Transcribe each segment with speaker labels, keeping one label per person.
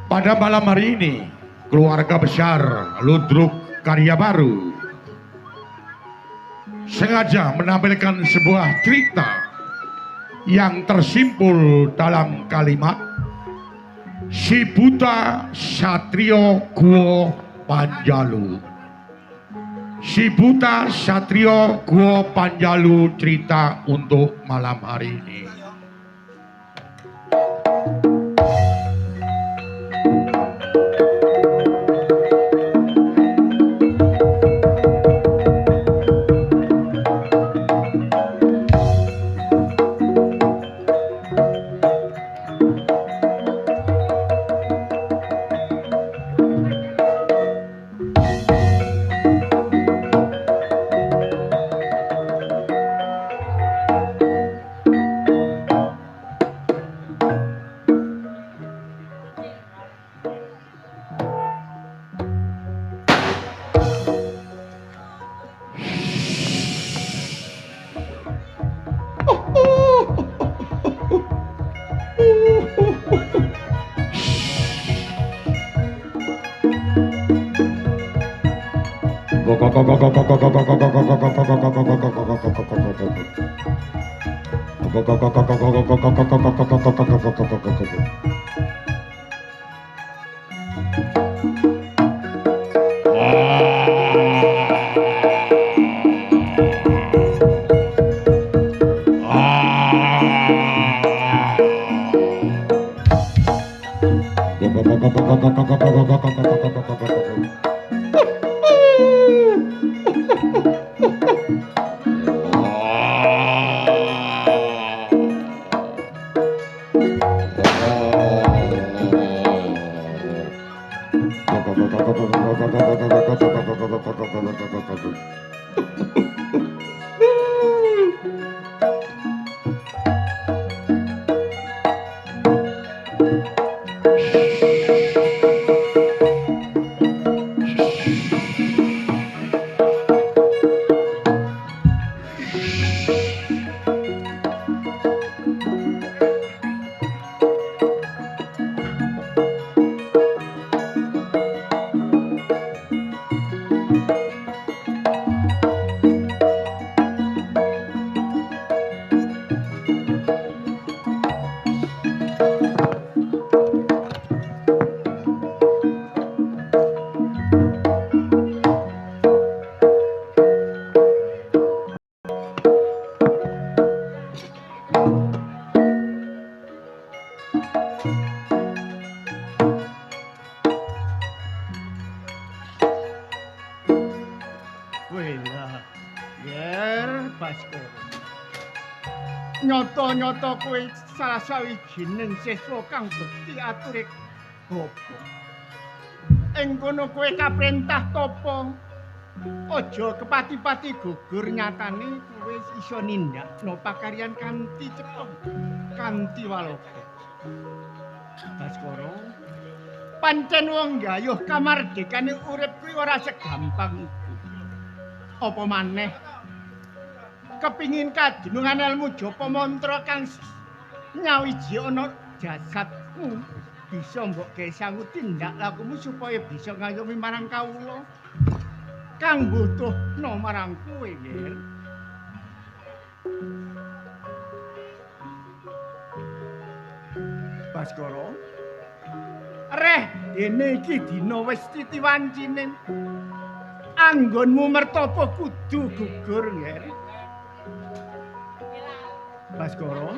Speaker 1: Pada malam hari ini, keluarga besar Ludruk Karya Baru sengaja menampilkan sebuah cerita yang tersimpul dalam kalimat Si Buta Satrio Guo Panjalu. Si Buta Satrio Guo Panjalu cerita untuk malam hari ini.
Speaker 2: Nyata-nyata kowe salah sawijining siswa kang bekti aturé bapa. Ing kono kowe kaprentah tapa aja kepati-pati gugur, nyatane kowe iso nindakno pakaryan kanthi cepet, kanthi waloka. Baskara, pancen wong gayuh kamardikane urip kuwi ora segampang iku. Apa maneh kepingin kadunungan ilmu japa mantra kang nyawiji ana jasadmu bisa mbok gawe sangu tindak lakumu supaya bisa ngayomi marang kawula kang butuhno marang kowe nggih. Baskara, reh dene iki dina wis titiwancine anggonmu mertapa kudu gugur nggih. Baskara,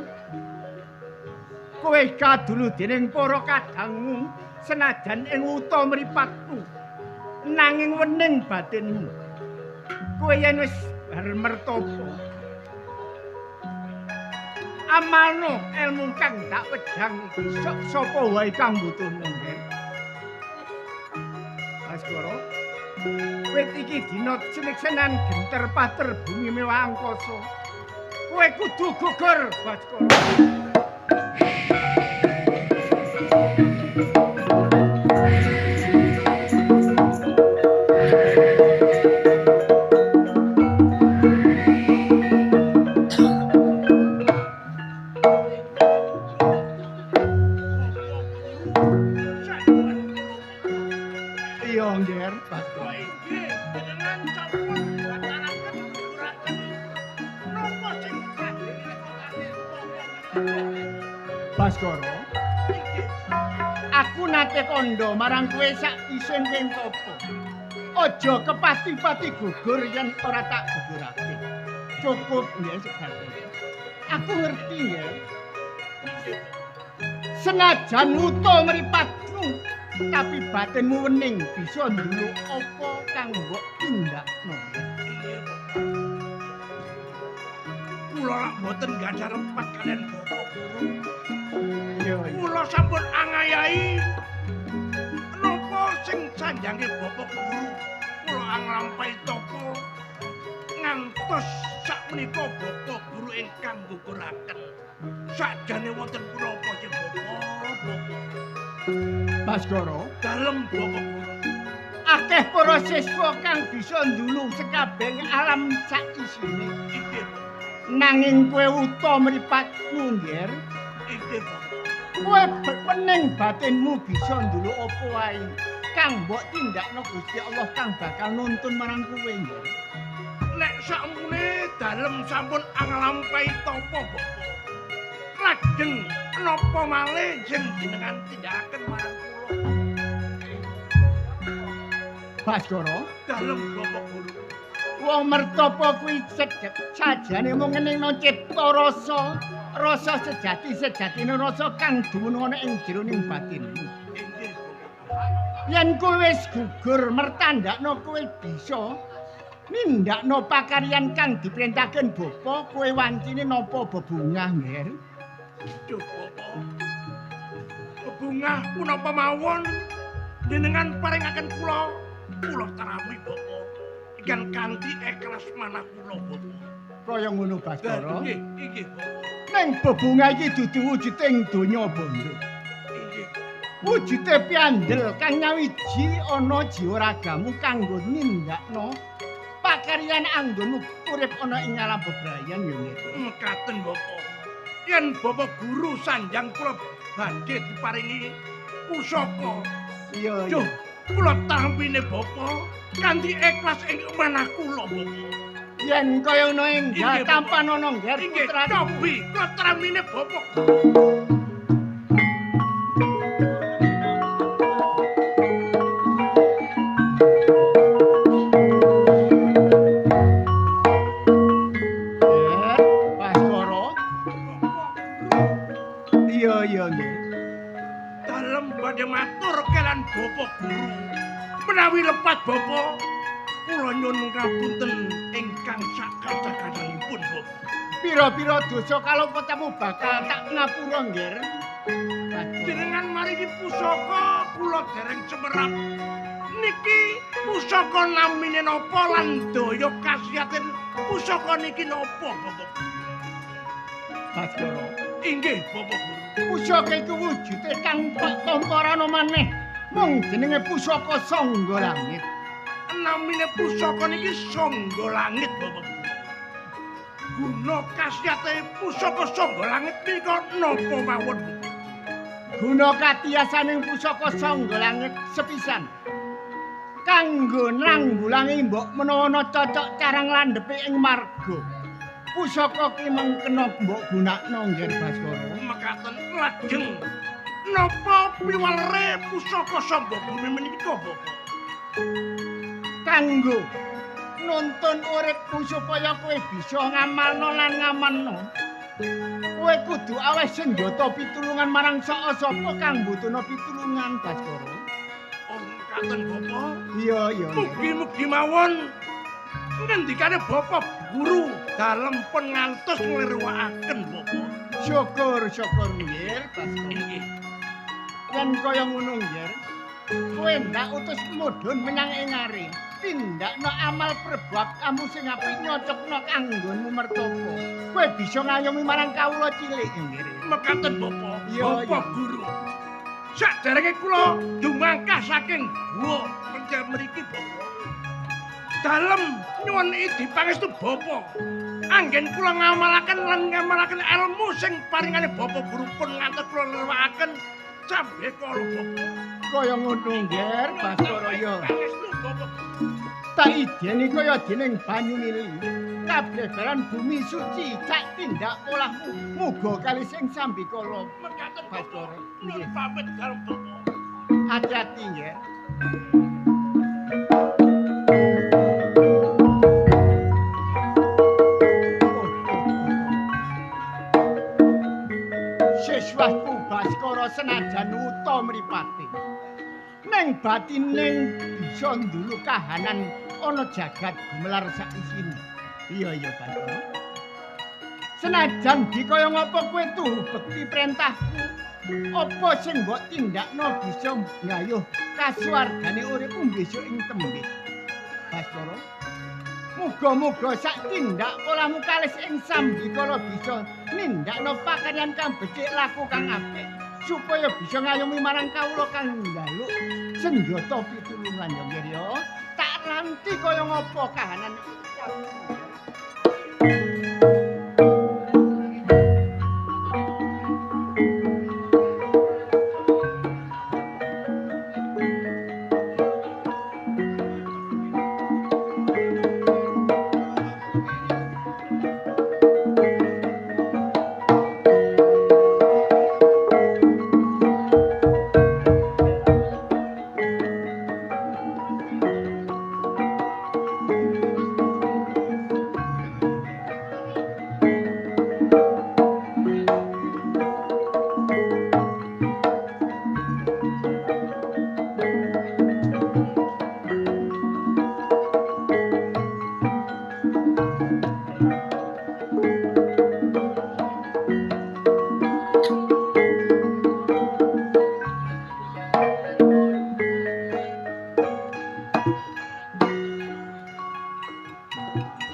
Speaker 2: kowe kadulu dening para kadangmu senajan ing wuta mripatku nanging wening batinmu. Kowe yen wis bar mertapa amalno ilmu kang dak wedang sapa wae kang butuhno. Baskara, wit iki dina ciliksenan genter pater bumi mewah angkasa. Kowe kudu gugur, Baskara. Iya, Nger, Baskoro.
Speaker 3: Inggih, jenengan sampun ngataraken guguraken napa sing kadhe
Speaker 2: Baskoro,
Speaker 3: Inggih.
Speaker 2: aku nate kondo marang kowe sak isin kowe topo. Aja kepati-pati gugur yen ora tak gugurake. Cukup nggih sebagai. Aku ngerti nggih. Senajan uta mripatmu, tapi batinmu wening bisa nduluk apa kang mbok tindakno.
Speaker 3: Kula lak boten gadah rempat kalian Bapak Guru.
Speaker 2: Iya,
Speaker 3: Kula sampun angayai napa sing sanjange Bapak Guru. Kula anglampahi tapa ngantos sakmenika Bapak Guru ingkang guguraken. Sakjane wonten punapa sing Bapak?
Speaker 2: Baskoro,
Speaker 3: Dalem Bapak Guru.
Speaker 2: akeh para siswa kang bisa ndulung sekabeh alam sak isine.
Speaker 3: Inggih,
Speaker 2: Nanging kowe uta mripatmu, Nger.
Speaker 3: inggih Bapak.
Speaker 2: Kowe pening batinmu bisa nduluk apa wae kang mbok tindakno Gusti Allah kang bakal nuntun marang kowe, Nger.
Speaker 3: Nek sakmene dalem sampun anglampahi tapa Bapak. Lajeng napa malih sing jenengan tindakaken marang kula?
Speaker 2: Baskoro,
Speaker 3: Dalem Bapak Guru.
Speaker 2: wong mertapa kuwi cedhek sajane mung ngeningno cipta rasa sejati-sejatine rasa kang dumunung ana ing jroning batinmu.
Speaker 3: Inggih Bapak.
Speaker 2: Yen kowe wis gugur mertandakno kowe bisa nindakno pakaryan kang diperintahken Bapa, kowe wancine napa bebungah, Nger?
Speaker 3: Duh Bapak. Bebungah punapa mawon jenengan paringaken kula tarami Bapak. Ikan kanthi ikhlas manah kula Bapak.
Speaker 2: Kaya ngono Baskoro.
Speaker 3: Inggih, inggih Bapak.
Speaker 2: Ning bebungah iki dudu wujude ing donya bondo.
Speaker 3: Inggih.
Speaker 2: Wujude piandel kang nyawiji ana jiwa ragamu kanggo nindakno pakaryan anggonmu urip ana ing alam bebrayan ya Nger.
Speaker 3: Mekaten Bapak. Yen Bapak Guru sanjang kula badhe diparingi pusaka.
Speaker 2: Iya,
Speaker 3: Duh, kula tampine Bapak kanthi ikhlas ing manah kula Bapak.
Speaker 2: yen kaya ngono
Speaker 3: Inggih,
Speaker 2: enggal tampan ana Nger
Speaker 3: Inggih,
Speaker 2: putraku.
Speaker 3: cobi kula tampine Bapak.
Speaker 2: Baskoro. Iya, iya Nger.
Speaker 3: Dalem badhe matur kelan Bapak Guru. Menawi lepat Bapak, kula nyuwun ngapunten ingkang sakasa-kasanipun Bapak.
Speaker 2: Pira-pira dosa kalau ketemu bakal tak ngapura Nger.
Speaker 3: Jenengan maringi pusaka kula dereng semerap. Niki pusaka namine napa lan daya khasiatin pusaka niki napa Bapak?
Speaker 2: Baskoro.
Speaker 3: Inggih Bapak Guru.
Speaker 2: Pusaka iku wujude kang tamparana maneh. Mung jenenge pusaka Sangga Langit.
Speaker 3: Namine pusaka niki Sangga Langit Bapak Guru. Guna khasiate pusaka Sangga Langit nika napa mawon?
Speaker 2: Guna katiyasaning pusaka Sangga Langit sepisan. Kanggo nanggulangi mbok menawa ana cocok carang landhepe ing marga. Pusaka ki mengkena mbok gunakno Nger Baskoro.
Speaker 3: Mekaten lajeng napa piwalere pusaka Sangga Bumi menika Bapak?
Speaker 2: Kanggo nuntun uripmu supaya kowe bisa ngamalno lan ngamanno. Kowe kudu aweh senjata pitulungan marang sapa kang mbutuhna pitulungan Baskoro.
Speaker 3: Oh, mekaten Bapak.
Speaker 2: Iya, iya.
Speaker 3: Mugi-mugi mawon ngendikane Bapak Guru dalem pun ngantos nglirwakaken Bapak.
Speaker 2: Syukur Nger Baskoro.
Speaker 3: Inggih.
Speaker 2: Yen kaya ngono Nger, kowe ndak utus mudhun menyang Engari. Tindakno amal perbuatanmu sing apik nyocokno kanggonmu mertapa. Kowe bisa ngayomi marang kawula cilik Nger.
Speaker 3: Mekaten Bapak.
Speaker 2: Iya,
Speaker 3: Bapak
Speaker 2: iya.
Speaker 3: Guru. Saderenge kula dumangkah saking guwa mencah mriki Bapak. Dalem nyuwun idi pangestu Bapak. Anggen kula ngamalaken ilmu sing paringane Bapak Guru pun ngantos kula lewakaken sambe kala Bopo.
Speaker 2: Kaya ngono ngger Baskara ya.
Speaker 3: Pangestu Bopo.
Speaker 2: Tak ideni kaya dening banyu mili. Kablebaran bumi suci cak tindak polahmu. Muga kali sing sambikala
Speaker 3: Mekaten
Speaker 2: Baskara.
Speaker 3: Nggih pamit karo Bopo.
Speaker 2: Hati-hati nggih. Siswaku Baskara senajan uta mripate. Neng batining bisa ndulu kahanan ana jagat gumelar sak isine. Iya Baskara. Senajan dikaya ngapa kowe tuhu bekti perintahku, apa sing mbok tindakno bisa nggayuh kasuwargane uripmu besok ing tembe. Baskara, muga-muga sak tindak polahmu kalis ing sambikala bisa nindakno pakaryan kang becik laku kang apik supaya bisa ngayomi marang kawula kang njaluk senjata pitulungan ya nggih ya. Tak ranti kaya ngapa kahanan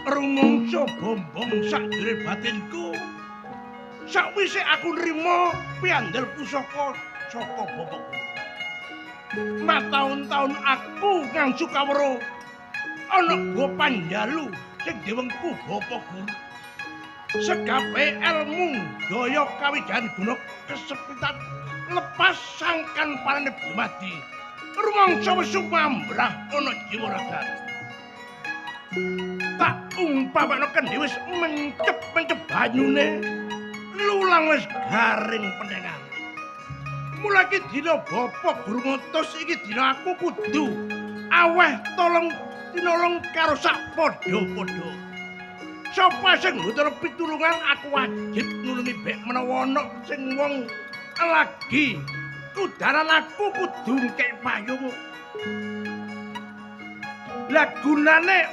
Speaker 3: rumangsa bombong sakjroning batinku. Sakwise aku nrimo piandel pusaka saka bapakku. Mataun-taun aku ngangsu kawruh ana go panjalu sing diwengku bapakku. Segape ilmu daya kawijahan guna kesepitan lepas sangkan parane bumadi. Rumangsa wis sumambrah ana jiwa raga. Tak umpamane kendhi wis mencep-mencep banyune lulang wis garing pendengan. Mulai dina Bapak Guru ngutus iki dina aku kudu aweh tinolong karo sak padha-padha. Sapa sing ngutur pitulungan aku wajib nulungi bek menawa ana sing wong lagi kudaran aku kudu ngkek payung. Lah gunane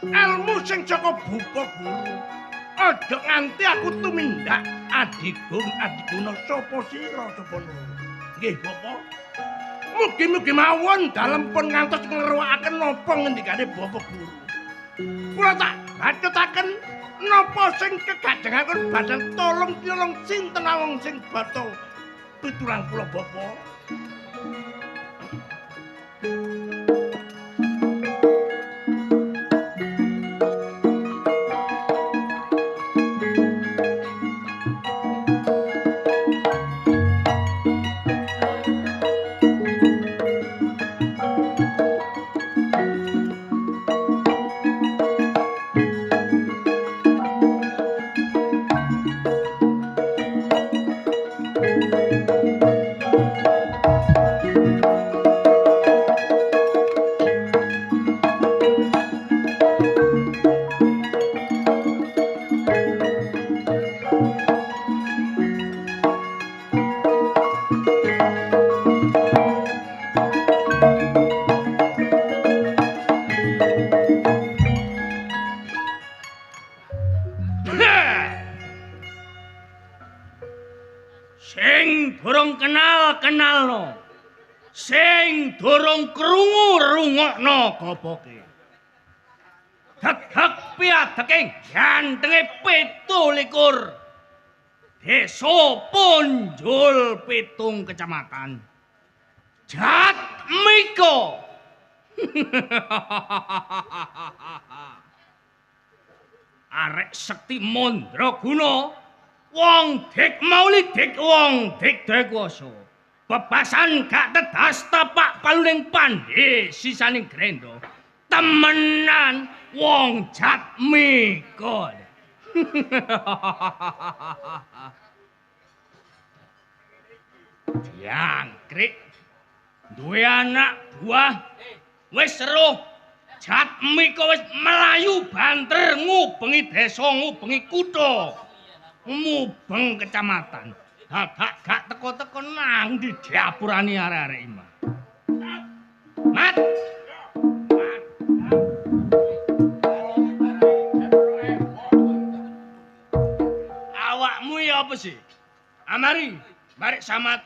Speaker 3: ilmu sing saka Bapak Guru. Aja nganti aku tumindak adiguna sapa sira sapa loro. Nggih Bapak. Mugi-mugi mawon dalem pun ngantos ngruwakaken napa ngendikane Bapak Guru. Kula tak bacutaken napa sing kegajengaken badhe tolong sinten wong sing bata pitulang kula Bapak. Sing durung kenal-kenalno. Sing durung krungu rungokno gopoke. Hek-hek piadeking gantenge 17. Desa Punjul 7 kecamatan. Jat Miko. Arek sekti Mandraguna. Wong dik mauli dik wong dik dewasa. bebasan gak tedas tapak paluning pandhe sisaning grendo. Temenan wong Jatmiko. Jangkrik duwe anak buah wis seruh Jatmiko wis melayu banter ngubengi desa ngubengi kutha mubeng kecamatan dadak gak teko-teko nang di diapurani arek-arek ima mat awakmu ya apa sih amari barek samat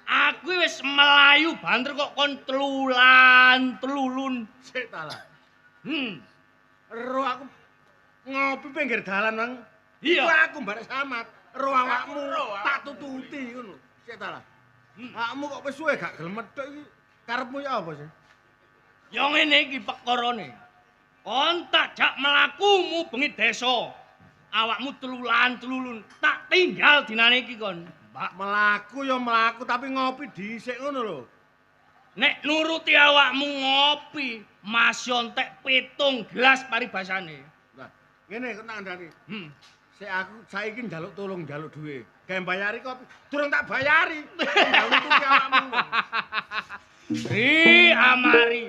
Speaker 3: aku wis melayu banter kok kon telulun
Speaker 4: Sik ta lah. Ro aku ngopi pinggir dalan, Mang.
Speaker 3: Iya.
Speaker 4: Iku aku barek samat. Ro awakmu tak tututi ngono. Sik ta lah. Awakmu kok wis suwe gak gelem medhok iki. Karepmu ya apa sih?
Speaker 3: Ya ngene iki pekarane. Kon tak jak mlaku bengi desa. Awakmu telulun tak tinggal dinane iki kon. Mbak,
Speaker 4: Melaku ya melaku tapi ngopi dhisik ngono lho.
Speaker 3: nek nuruti awakmu ngopi, masih entek 7 gelas paribasane.
Speaker 4: Lah, ngene kok tak andani.
Speaker 3: Hmm.
Speaker 4: Sik aku saiki njaluk tolong njaluk duwe. Gawe bayari kopi. Durung tak bayari. Njaluk tuku awakmu.
Speaker 3: Amari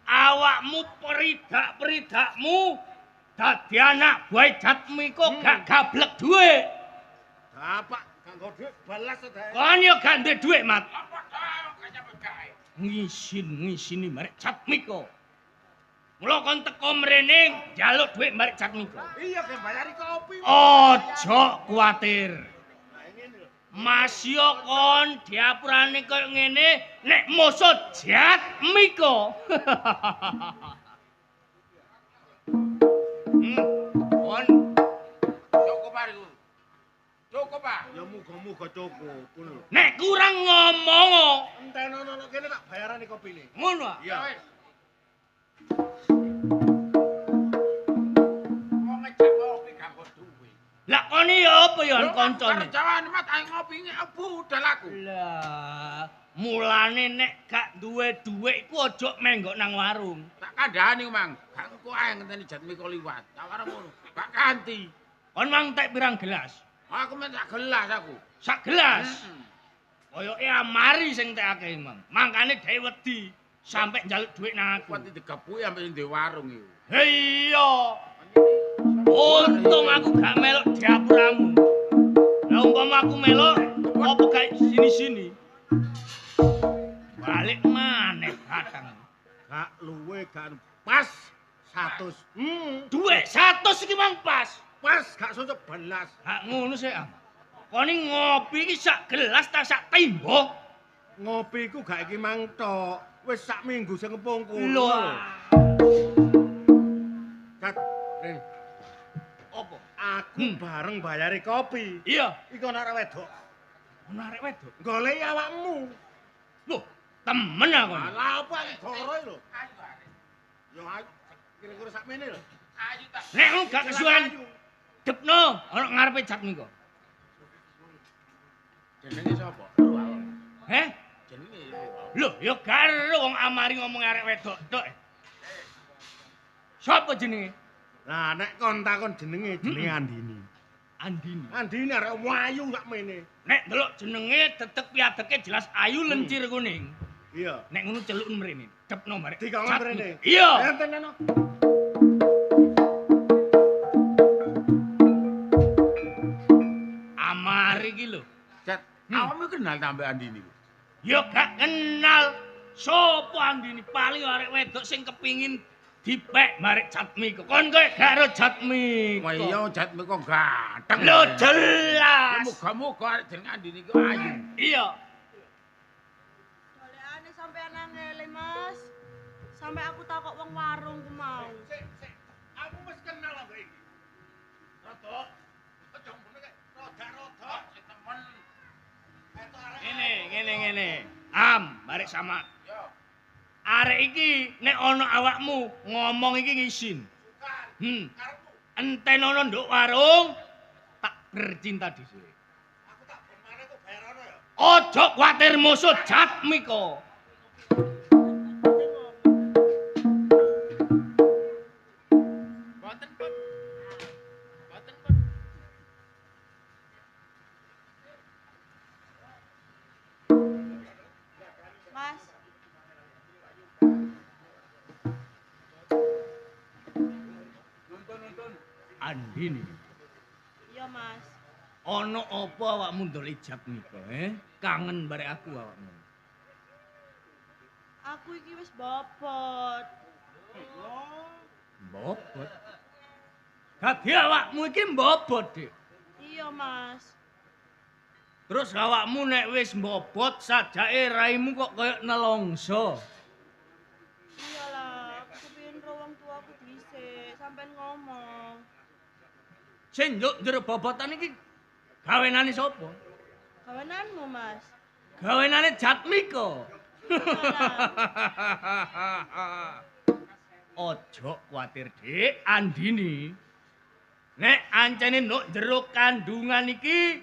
Speaker 3: awakmu peridak-peridakmu dadi anak buah Jatmiko gak gablek dhuwit.
Speaker 4: Bapak kanggo dhuwit balas sedaya.
Speaker 3: Kon yo gak ndek dhuwit, Mat. Ngisin-ngisini marek Jatmiko. Mula kon teko mrene njaluk dhuwit marek Jatmiko.
Speaker 4: Iya gawe bayari kopi.
Speaker 3: Ojo kuwatir. Masya kon diapurane koyo ngene nek musuh Jatmiko. Kon
Speaker 5: Cukup hari ku. Cukup, Pak.
Speaker 4: Ya muga-muga cukup ngono.
Speaker 3: nek kurang ngomong
Speaker 4: Entenono kene tak bayarane kopine.
Speaker 3: ngono. Ah.
Speaker 4: Iya.
Speaker 5: Mau ngejak ngopi gak kok duwe.
Speaker 3: Lah kon ya apa ya kancane?
Speaker 5: Jawane mat ae ngopi iki budal aku.
Speaker 3: Lah, mulane nek gak duwe dhuwit iku aja menggok nang warung.
Speaker 5: Tak kandhani, Mang. Gak engko ae ngenteni Jatmiko liwat. Tak karo ngono. Gak ganti.
Speaker 3: Kon mang tek pirang gelas?
Speaker 5: Aku men sak gelas aku.
Speaker 3: Sak gelas. Koyoke amari sing tekake, Mang. Mangkane dhewe wedi sampe njaluk dhuwit nang aku.
Speaker 5: Kuat digepuki ampe di warung iki.
Speaker 3: Iya. Untung aku gak melok diapuramu. Lah umpama aku melok, apa gak sini-sini? Balik maneh batang.
Speaker 4: Gak luwe gak pas 100.
Speaker 3: Dhuwit 100 iki mang pas.
Speaker 4: Pas gak cocok belas.
Speaker 3: Gak ngono sih, Am. Kone ngopi iki sak gelas ta sak timbo?
Speaker 4: Ngopi ku gak iki mang tok. Wis sak minggu sing kepungkur.
Speaker 3: Lho.
Speaker 4: Kat,
Speaker 3: Apa?
Speaker 4: aku bareng bayari kopi.
Speaker 3: Iya,
Speaker 4: Iku ana arek wedok.
Speaker 3: ono arek wedok.
Speaker 4: Goleki awakmu.
Speaker 3: Loh, temen aku.
Speaker 4: Lah apa goro lho. Yo ayo kira-kira sakmene lho.
Speaker 5: Ayo tak.
Speaker 3: Nek ngono gak kesuwen depno ana ngarepe Jatmiko.
Speaker 5: Jenenge sapa?
Speaker 3: Heh?
Speaker 5: Jenenge
Speaker 3: Loh, ya karo wong amari ngomong arek wedok tok. Sapa jenenge?
Speaker 4: Lah nek kon takon jenenge Andini.
Speaker 3: Andini.
Speaker 4: Andini arek wayu sakmene.
Speaker 3: Nek ndelok jenenge dedek piadeke jelas ayu lencir kuning.
Speaker 4: Iya.
Speaker 3: Nek ngono celukun mrene, depno marek.
Speaker 4: Dikongkon
Speaker 3: Jatmiko.
Speaker 4: mrene.
Speaker 3: Iya.
Speaker 4: Enten ana.
Speaker 3: Amari iki lho.
Speaker 5: Jat, awakmu kenal tambah Andini ku?
Speaker 3: Ya gak kenal. Sopo Andini paling arek wedok sing kepingin dipek marek Jatmiko. Kon kowe gak ro Jatmiko.
Speaker 5: Wah iya Jatmiko ganteng.
Speaker 3: Lho jelas.
Speaker 5: Muga-muga arek jeneng Andini ku ayu.
Speaker 3: Iya.
Speaker 6: Golekane sampean angel, Mas. Sampai aku takok wong warung ku mau.
Speaker 4: Aku wis kenal ambek iki. Rodok. Aja ngono kek. Rodok-rodok temen.
Speaker 3: Ngene. Barek sama. Arek iki nek ana awakmu ngomong iki ngisin. Enten ana nduk warung tak bercinta dhisik.
Speaker 4: Aku tak ben maneh kok bayar ana ya.
Speaker 3: Ojo kuwatir musuh Jatmiko.
Speaker 5: Boten pun. Boten pun.
Speaker 6: Mas,
Speaker 3: Andini,
Speaker 6: iya Mas.
Speaker 3: ana apa awakmu ndolik Jatmiko, Kangen barek aku awakmu.
Speaker 6: Aku iki wis bobot.
Speaker 3: Mbobot. Dadi awakmu iki mbobot, Dik.
Speaker 6: Iya Mas.
Speaker 3: Terus awakmu nek wis mbobot sajake raimu kok kaya nelongso.
Speaker 6: Iyalah, aku kepengin ro wong tuaku dhisik, sampean ngomong.
Speaker 3: Sing njuk njero bobotan iki gawenane sapa?
Speaker 6: Gawenanmu, Mas.
Speaker 3: Gawenane Jatmiko. Ojo kuwatir, Dik, Andini. Nek ancene nduk jero kandungan iki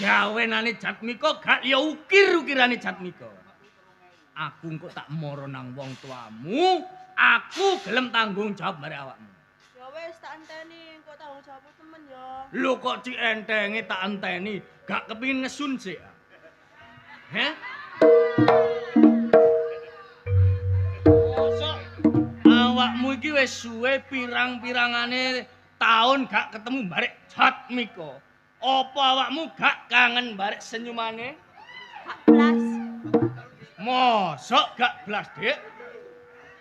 Speaker 3: gawenane Jatmiko gak ya ukir-ukirane Jatmiko. Aku engko tak moro nang wong tuamu, aku gelem tanggung jawab marek awakmu.
Speaker 6: Ya wis tak enteni, kok tanggung jawab temen ya.
Speaker 3: Lho kok cik entenge tak enteni, gak kepingin ngesun sik. Heh? Mosok awakmu iki wis suwe pirang-pirangane taun gak ketemu barek Jatmiko. Apa awakmu gak kangen barek senyumane?
Speaker 6: 14.
Speaker 3: Mosok gak blas, Dik?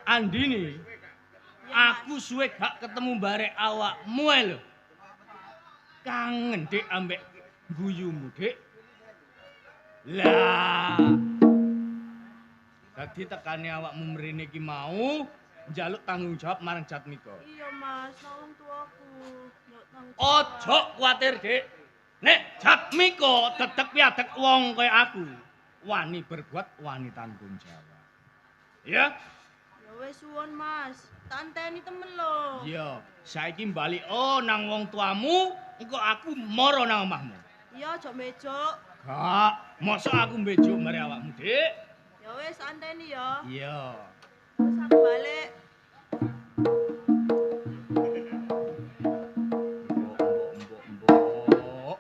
Speaker 3: Andini,
Speaker 6: Ya,
Speaker 3: aku suwe gak ketemu barek awakmu lho. Kangen, Dik, ambek guyumu, Dik. Lah. Dadi tekane awakmu mrene iki mau njaluk tanggung jawab marang Jatmiko.
Speaker 6: Iya Mas, nang wong tuaku. Yo tanggung
Speaker 3: Ojo kuwatir, Dik. Nek Jatmiko tetep piadek wong kaya aku, wani berbuat, wani tanggung jawab. Ya?
Speaker 6: Ya wis suwun Mas, tak enteni temen lho.
Speaker 3: Iya, saiki balik nang wong tuamu, engko aku moro nang omahmu.
Speaker 6: Iya, aja mejuk.
Speaker 3: Gak, mosok aku mbejuk marek awakmu, Dik.
Speaker 6: Ya wis anteni ya.
Speaker 3: Iya.
Speaker 6: Terus aku balik.
Speaker 3: Mbok.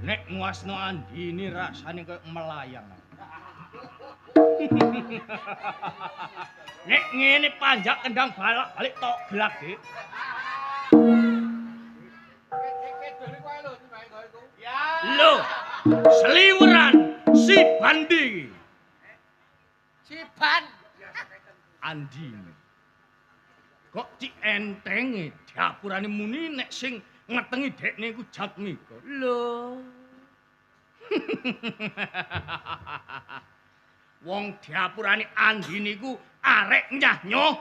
Speaker 3: Nek nguasno Andini rasane koyo melayang. Nek ngene panjak kendang balik tok gelak, Dik. Lho, seliweran si Bandi.
Speaker 5: Siban.
Speaker 3: Andini. Kok cik entenge diapurane muni nek sing ngetengi dekne iku Jatmiko. Lho. Wong diapurane Andini iku arek nyah-nyoh,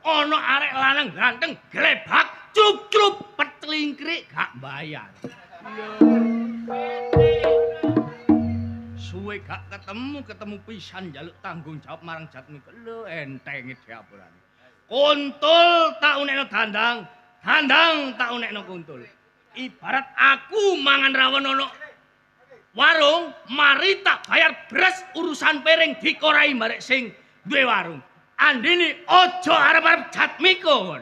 Speaker 3: ana arek lanang ganteng glebak cucrup petlingkrik gak bayar. Suwe gak ketemu pisan njaluk tanggung jawab marang Jatmiko. Lho entenge diapurane. Kuntul tak unekno dandang, dandang tak unekno kuntul. Ibarat aku mangan rawon ono warung, mari tak bayar beras urusan piring dikorai marek sing duwe warung. Andini ojo arep-arep Jatmiko.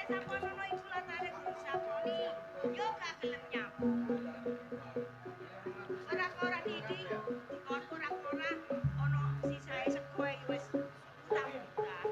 Speaker 6: sapono iku latare sakoni. Yo gak gelem nyapu. Ora didi, ora ono sisae sego iki wis utang murah.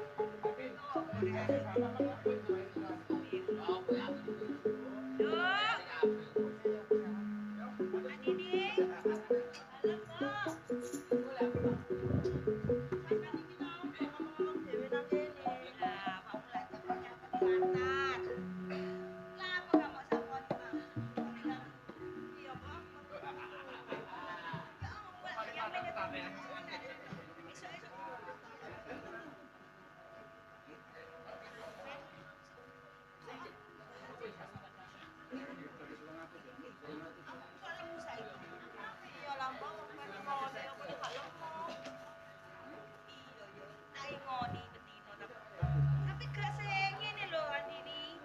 Speaker 6: Tapi gak sengene lho Andini.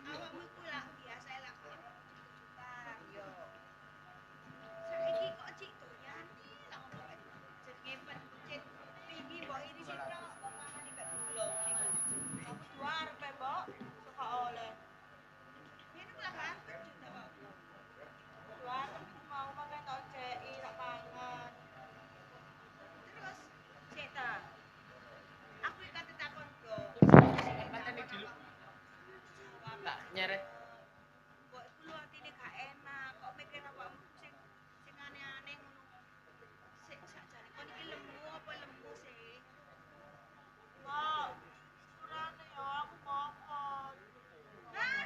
Speaker 6: Awakmu iku lah biasa lah. Nah, yo. Saiki kok cik doyan lah ngomong jenenge pencet tinggi mbok ini sik tok pamane mek kula niku. Aku dua arepe mbok suka oleh. Ini kula kan pencet mbok. Dua mau makan tok ceki tak pangan. Terus cek ta. Aku ikat takon go.
Speaker 5: Matane dulu. Tak nyeret.
Speaker 6: Kok iku lho atine gak enak, kok mikir awakmu sing aneh-aneh ngono. Sik sakjane kon iki lemu apa lemu sih? Mbok, sepurane ya aku makan. Hah?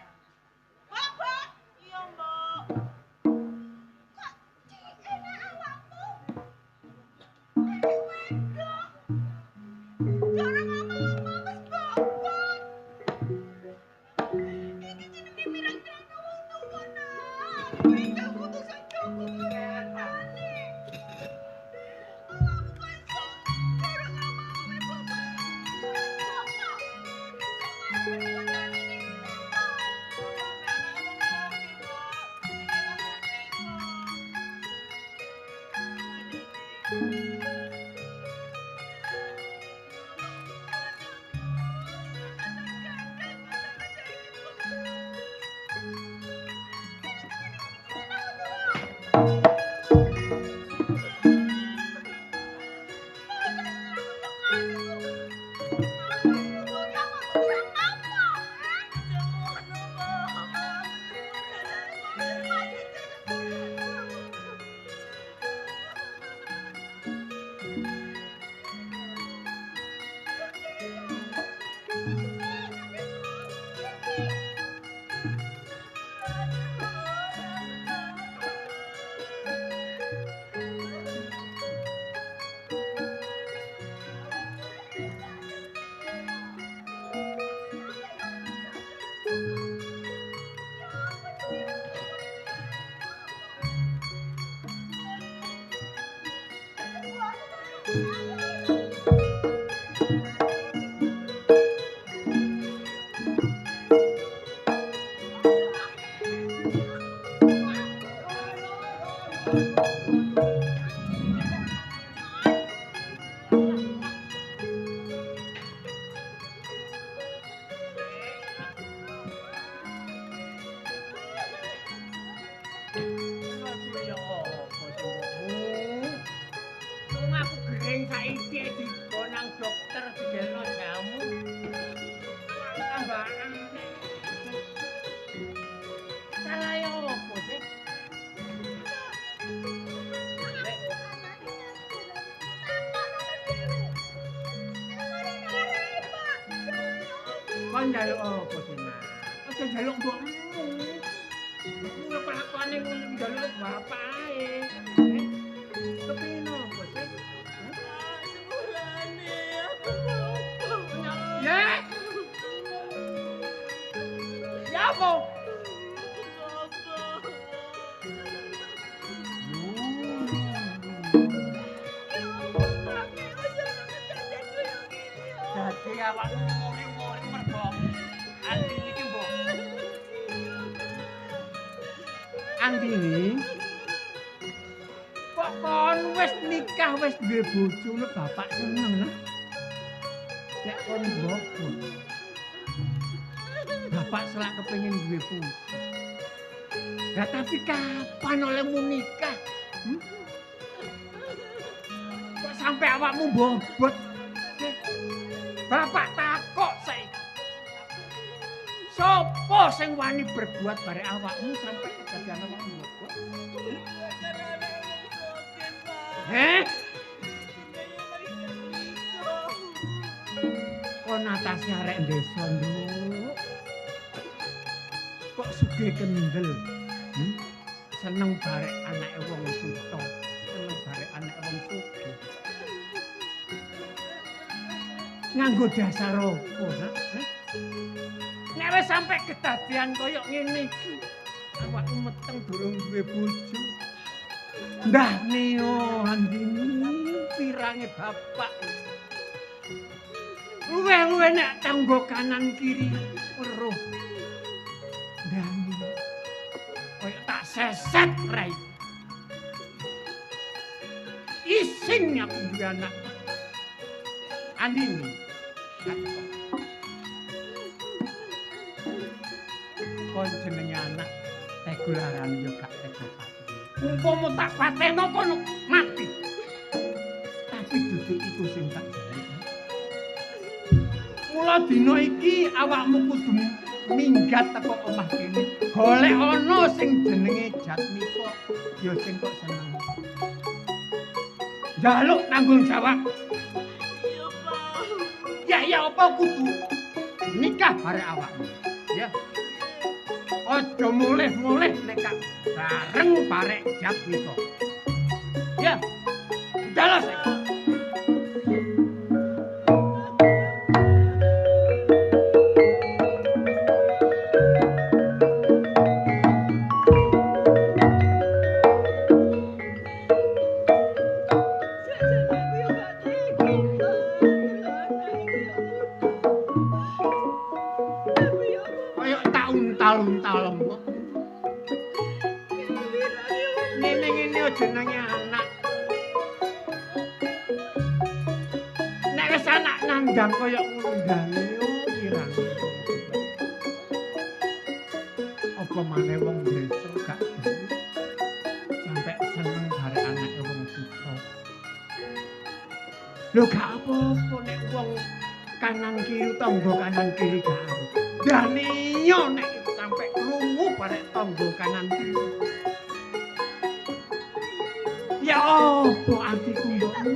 Speaker 6: Mbok? Iya, Mbok. Kok enak awakmu? Enak wedok. Cara ngomong-ngomong wis bobot. Iki jenenge pirang-pirang wong tuwa nah. Iki kudu sanjoku ngerti. Awakmu kanca, cara ngomong wis
Speaker 2: Kon njaluk apa sih, Mas? Aja njaluk mbokmu. Kuwi kelakuane ngono njaluk bapake. Kepengin apa sih?
Speaker 6: Sepurane aku ngopo.
Speaker 2: Ya. Ya apa? Dadi awakmu ngomong-ngomong mergo Andini iki mbok. Andini. Kok kon wis nikah wis duwe bojo lho bapak seneng lah. Nek kon mbok. bapak selak kepengin duwe putu. Lah tapi kapan olehmu nikah? Kok sampai awakmu bobot? Bapak takok saiki. Sopo sing wani berbuat bare awakmu sampai kedadian awakmu bobot? Heh? Kok natasi arek desa, Nduk? Kok sugih kendel? Seneng barek anake wong sutha, seneng barek anake wong sugih. Nganggo dasar opo, ha? Nek wis sampe kedadian koyo ngene iki, awakmu meteng durung duwe bojo. Ndah neo Andini pirange bapak. Luwe-luwe nek tanggo kanan kiri weruh. Ndang koyo tak seset rai. Isin aku duwe anak. Andini. Kon jenenge anak tegularan yo gak tega pati. Umpama tak pateno kono mati. Tapi duduk iku sing tak jare. Mula dina iki awakmu kudu minggat teko omah kene. Golek ana sing jenenge Jatmiko, ya sing kok seneng. Njaluk tanggung jawab.
Speaker 6: Iya, Pak.
Speaker 2: Ya apa kudu nikah bare awakmu. Ya. Aja mulih-mulih nek bareng barek Jatmiko. Ya. Dalas. Kayak tak untal-untal kok. Ngene-ngene aja jenenge anak. Nek wis anak nandang kaya ngundange pirang. Apa maneh wong desa gak sampai seneng bare anake wong sutha. Lho gak apa-apa nek wong kanan kiri tangga kanan kiri gak aro. Daniyo nek sampai krungu barek tangga kanan kiri. Ya apa atiku mbokmu?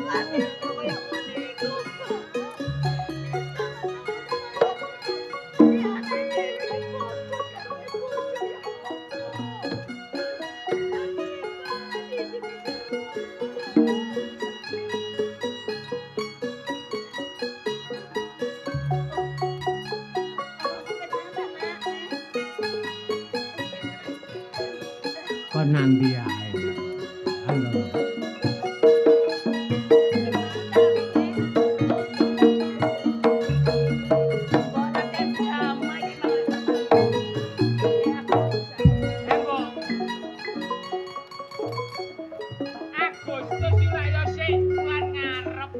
Speaker 2: Kon nanti ae. Halo.
Speaker 5: Agustus ora ya sik bulan ngarep.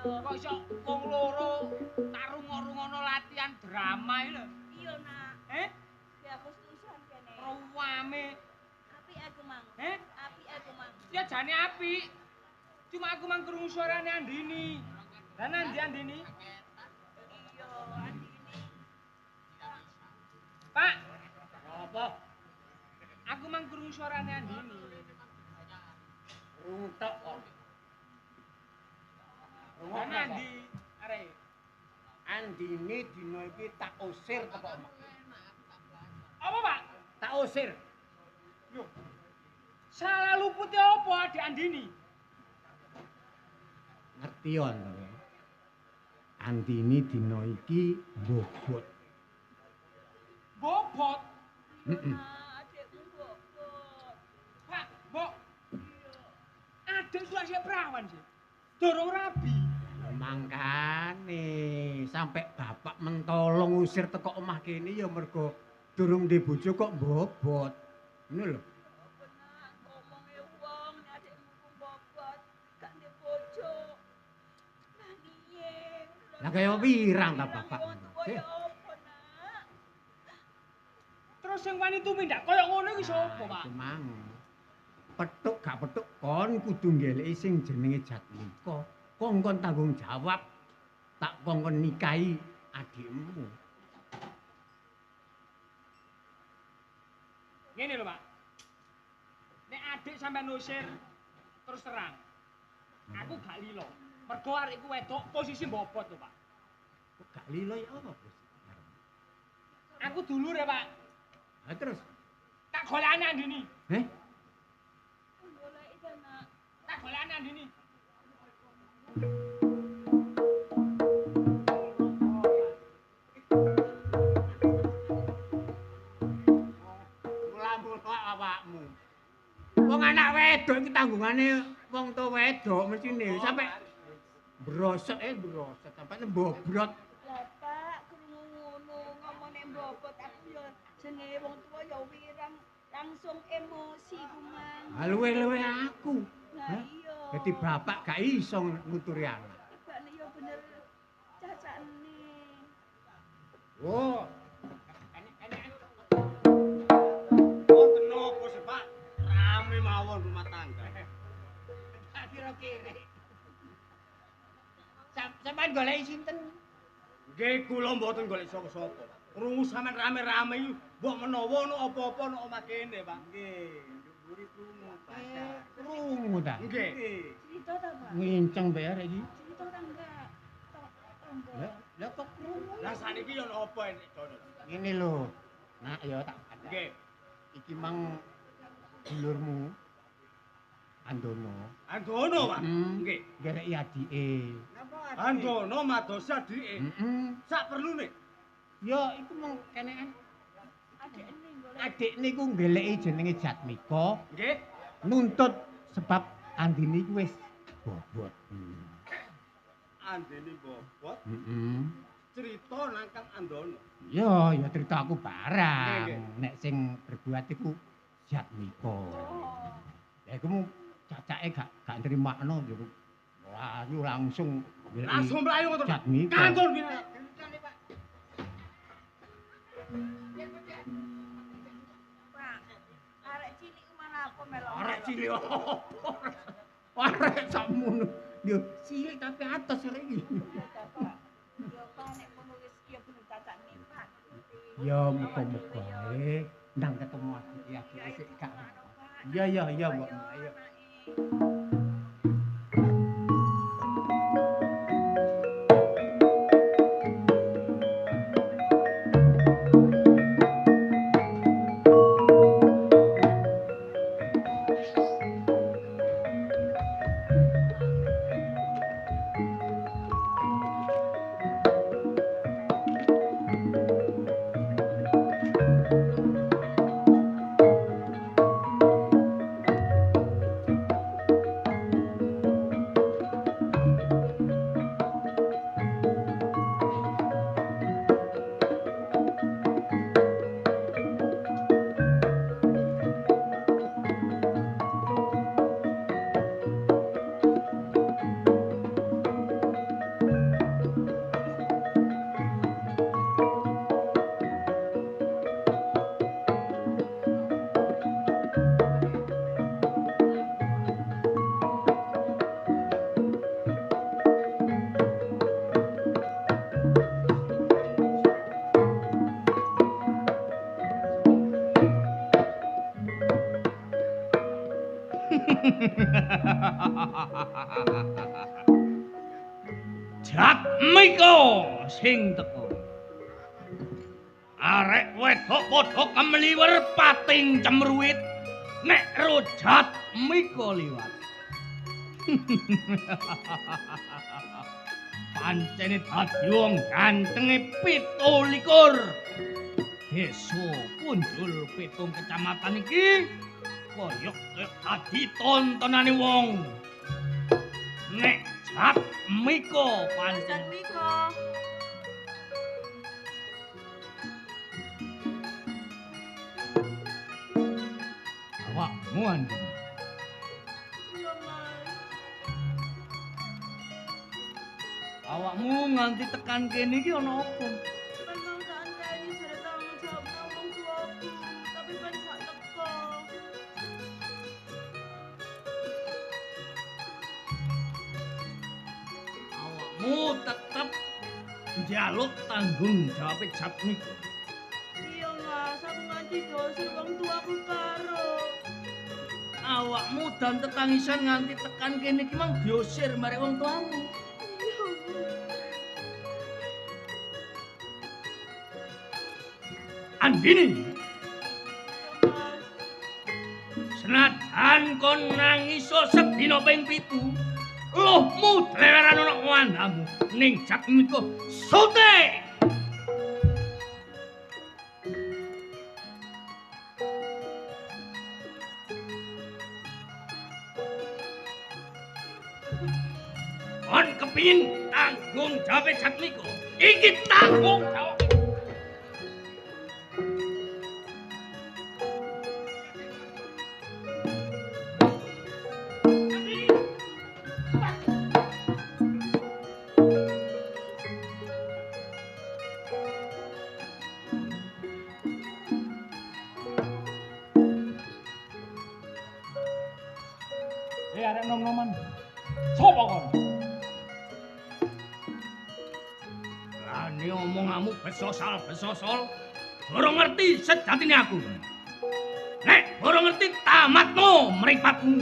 Speaker 5: Kok iso wong loro tak rungok-rungokno latihan drama iki lho.
Speaker 6: Iya, Nak.
Speaker 5: Eh?
Speaker 6: Ya Agustusan kene.
Speaker 5: Ruwame.
Speaker 6: Apik aku, Mang.
Speaker 5: Eh?
Speaker 6: Apik aku, Mang.
Speaker 5: Ya jane apik. Cuma aku mang krungu suarane Andini. Lah nang Andini?
Speaker 6: Iya, Andini.
Speaker 5: Pak. Apa? Aku mang krungu suarane Andini.
Speaker 2: Krungu tok kok.
Speaker 5: Lah Andi arek.
Speaker 2: Andini dina iki tak usir teko omah.
Speaker 5: Apa, Pak?
Speaker 2: Tak usir.
Speaker 5: Yo. Salah lupute apa Adik Andini?
Speaker 2: Ngerti on to. Andini dina iki bobot.
Speaker 5: Bobot.
Speaker 2: Heeh.
Speaker 6: Nah, adikmu bobot.
Speaker 5: Pak, Mbok. Adik ku asik perawan sih. Dorong rabi.
Speaker 2: Mangkane sampai bapak mentolong usir teko omah kene ya mergo durung ndek bojo kok bobot. Ngono lho.
Speaker 6: Benar, ngomongnya wong, adikmu ku bobot, gak ndek bojo. Lah niye?
Speaker 2: Lah kaya pirang ta bapak?
Speaker 6: Wong tuwa ya apa, Nak?
Speaker 5: Terus sing wani tumindak kaya ngono iki sapa, Pak?
Speaker 2: Mang. Petuk gak petuk kon kudu ngeleki sing jenenge Jatmiko. Kongkon tanggung jawab. Tak kongkon nikahi adikmu.
Speaker 5: Ngene lho, Pak. Nek adik sampean usir terus terang. Aku gak lilo. Mergo arek iku wedok posisi bobot lho, Pak.
Speaker 2: Kok gak lilo ya apa, Bos?
Speaker 5: Aku dulur ya, Pak.
Speaker 2: Nah, terus?
Speaker 5: Tak golekane andini.
Speaker 2: Heh?
Speaker 6: Goleki ta, Nak.
Speaker 5: Tak golekane andini.
Speaker 2: Mula-mula awakmu. Wong anak wedok iki tanggungane wong tuwa wedok mestine sampe brosot sampe bobrot.
Speaker 6: Lah Pak, krungu ngono ngomone mbobot aku ya jenenge wong tuwa ya wirang langsung emosi kuman.
Speaker 2: Ha luwe-luwe aku.
Speaker 6: Lah iya.
Speaker 2: Dadi bapak gak iso nuturi anak.
Speaker 6: Ibane ya bener cacane.
Speaker 2: Oh,
Speaker 4: Wonten napa sih, Pak? Rame mawon rumah tangga.
Speaker 5: Tak kira-kira. Sampeyan goleki sinten?
Speaker 4: Nggih, kula mboten golek sapa-sapa. Krungu sampean rame-rame iki mbok menawa ono apa-apa ono omah kene, Pak. Nggih, mburi krungu, Pak.
Speaker 2: krungu ta.
Speaker 4: Nggih.
Speaker 6: Cerita ta, Pak?
Speaker 2: Nginceng bae arek iki.
Speaker 6: Cerita ta enggak? Tonggo.
Speaker 2: Lah kok krungu?
Speaker 4: Lah saniki yo ono apa enek kono?
Speaker 2: Ngene lho. Nak ya tak kandhani.
Speaker 4: Nggih.
Speaker 2: Iki mang dulurmu Andono.
Speaker 4: Andono, Pak.
Speaker 2: Mm.
Speaker 4: Nggih.
Speaker 2: Gereki adike.
Speaker 4: Andono madosi adike.
Speaker 2: Heeh.
Speaker 4: Sak perlune.
Speaker 2: Ya iku mung kenekan
Speaker 6: Adekne golek.
Speaker 2: adik niku ngeleki jenenge Jatmiko
Speaker 4: Nggih.
Speaker 2: nuntut sebab Andini ku wis bobot.
Speaker 4: Andene bobot
Speaker 2: Heeh.
Speaker 4: cerita nang Kang Andono.
Speaker 2: Ya cerita aku barang.
Speaker 4: Nggih,
Speaker 2: Nek sing berbuat iku Jatmiko. Ya iku mung cacake gak nrimakno yo. Layu langsung ngeleki
Speaker 4: Langsung mlayu ngoten.
Speaker 2: Jatmiko.
Speaker 4: Kantor gini.
Speaker 6: Pak, arek cilik ku mana apa melok?
Speaker 4: Arek cilik.
Speaker 2: Arek sakmono. Yo cilik tapi atos arek iki.
Speaker 6: Pak. Yo Pak nek ngono wis ya bener cacane Pak.
Speaker 2: Ya muga-muga ae ndang ketemu adike sik gak. Ya Mbak. Ayo.
Speaker 5: Jatmiko sing teko. Arek wedok padha kemliwer pating cemruit nek ro Jatmiko liwat. Pancene dadi wong gantenge 17. Desa Punjul Pitung kecamatan iki koyok dadi tontonane wong. Nek Jatmiko pancen
Speaker 6: Jatmiko.
Speaker 5: awakmu Andi.
Speaker 6: Iya, Mas.
Speaker 5: Awakmu nganti tekan kene iki ana apa?
Speaker 6: Kan mau tak anteni jare tanggung jawab nang wong tuaku.
Speaker 3: awakmu tetep njaluk tanggung jawab Jatmiko.
Speaker 6: Iya Mas, aku nganti dosir wong tuaku karo.
Speaker 3: Awakmu dan tetangisan nganti tekan kene iki mang diusir marek wong tuamu. Andini. Senajan kon nangis sedina ping 7, luhmu dleweran ana wandamu ning Jatmiko sute. Kon kepingin tanggung jawab Jatmiko. Iki tanggung jawab.
Speaker 5: Arek nom-noman. Sopo kon?
Speaker 3: Lani omongamu besosal. Durung ngerti sejatine aku. Nek durung ngerti tamatmu mripatmu.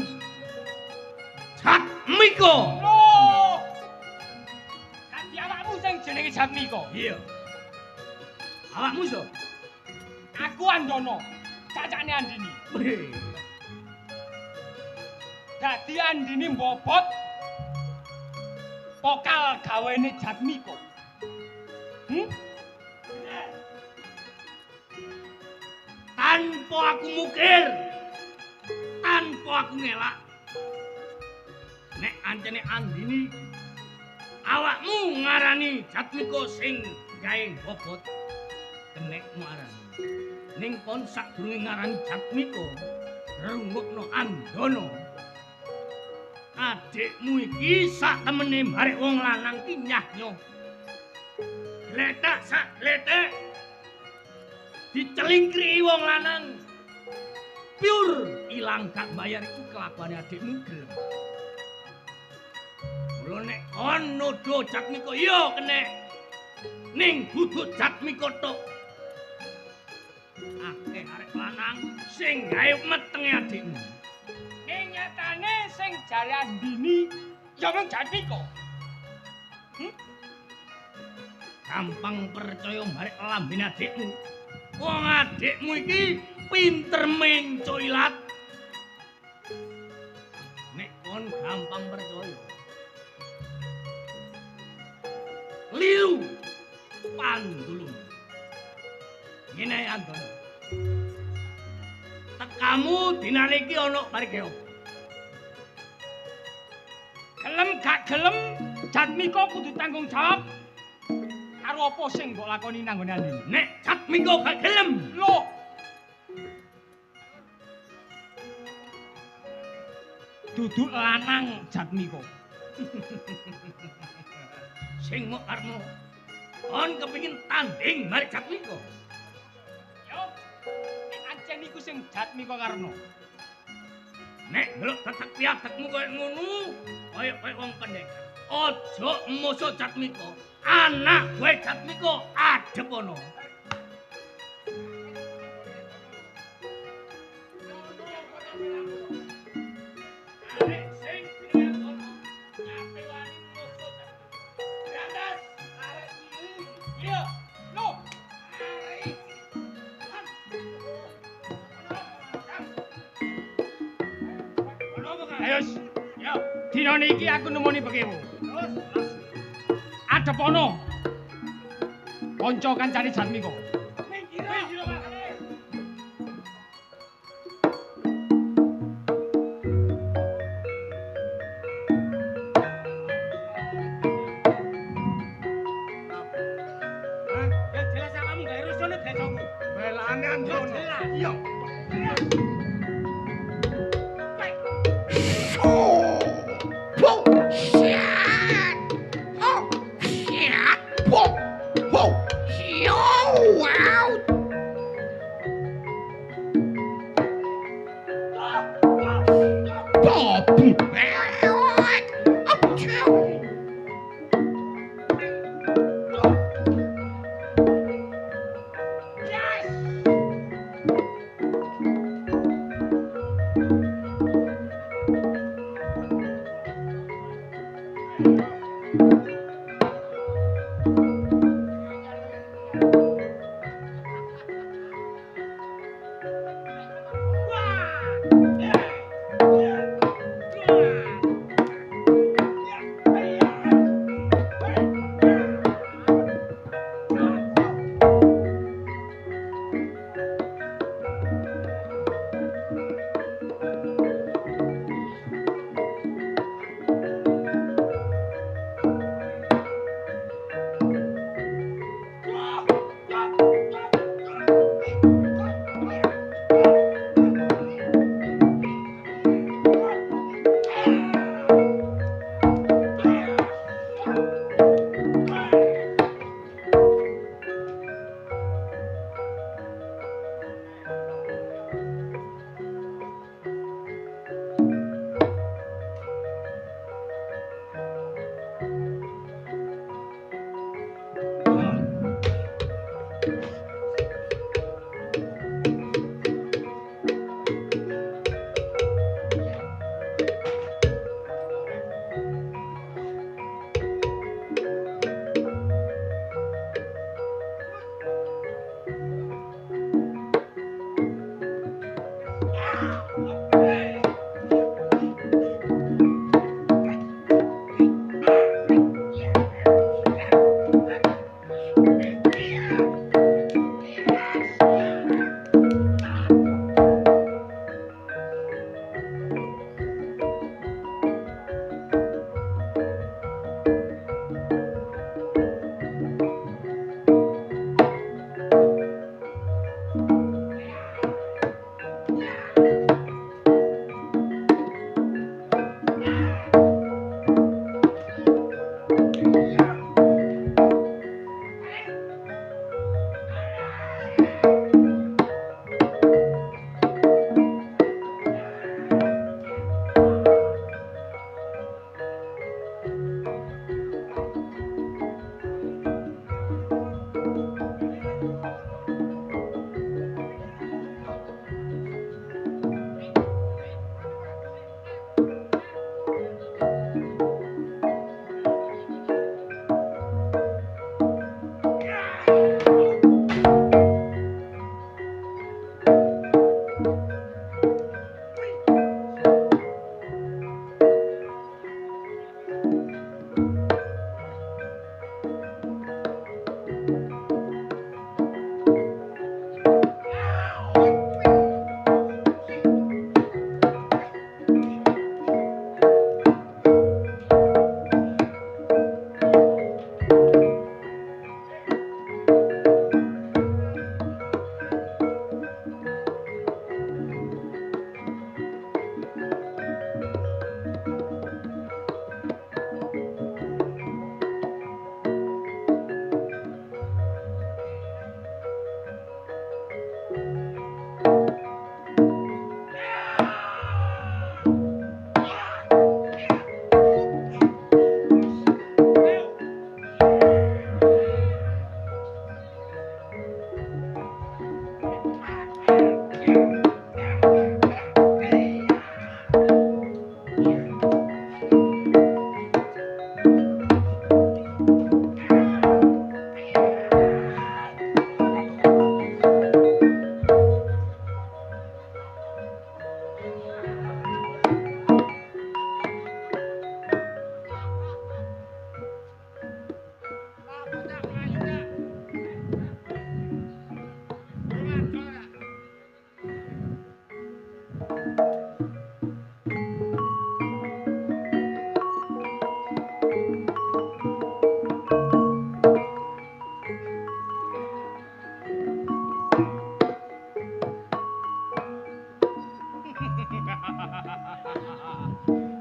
Speaker 3: Jatmiko.
Speaker 5: Loh. Dadi awakmu sing jenenge Jatmiko.
Speaker 3: Iya. Awakmu so?
Speaker 5: Aku Andono, cacane Andini.
Speaker 3: Wih.
Speaker 5: Dadi Andini mbobot pokal gawene Jatmiko.
Speaker 3: Tanpa aku mukir, tanpa aku ngelak. Nek ancene Andini, awakmu ngarani Jatmiko sing gawe bobot, kenekmu arani. Ning kon sadurunge ngarani Jatmiko, rungokno Andono. Adikmu iki sak temene marek wong lanang ki nyah-nyoh. Gletak sak gletek. Dicelingkri wong lanang. Pure ilang gak bayar iku kelakuane adikmu gelem. Mula nek kon nuduh Jatmiko ya kenek. Ning kudu Jatmiko tok. Akeh arek lanang sing gawe metenge adikmu.
Speaker 5: Ning nyatane sing jare Andini ya mung Jatmiko.
Speaker 3: Gampang percaya marek lambene adikmu. Wong adikmu iki pinter menco ilat. Nek kon gampang percaya. Liru pandulung. Ngene ae Anton. Tekamu dinane iki ana parige opo?
Speaker 5: Gelem gak gelem Jatmiko kudu tanggung jawab karo apa sing mbok lakoni nang nggone Andini.
Speaker 3: Nek Jatmiko gak gelem,
Speaker 5: Loh. Duduk lanang Jatmiko.
Speaker 3: sing mok arno. Kon kepengin tanding marek Jatmiko.
Speaker 5: Yo. Nek ancen iku sing Jatmiko karno.
Speaker 3: Nek ndelok tetek-tetekmu koyo ngono, koyo wong pendek. Aja musuh Jatmiko. Anak gue Jatmiko adep ono. Arek sing jenenge ono nyate wani musuh Jatmiko. Grandas arek cilik. Iya, lho. Arek.
Speaker 5: Ayo. Yo, dina niki aku nemoni bekewu. Adep ono. Kanca kancane Jatmiko.
Speaker 3: Ya jelas awakmu gawe rusone desamu.
Speaker 4: Belane Andono.
Speaker 3: Iya.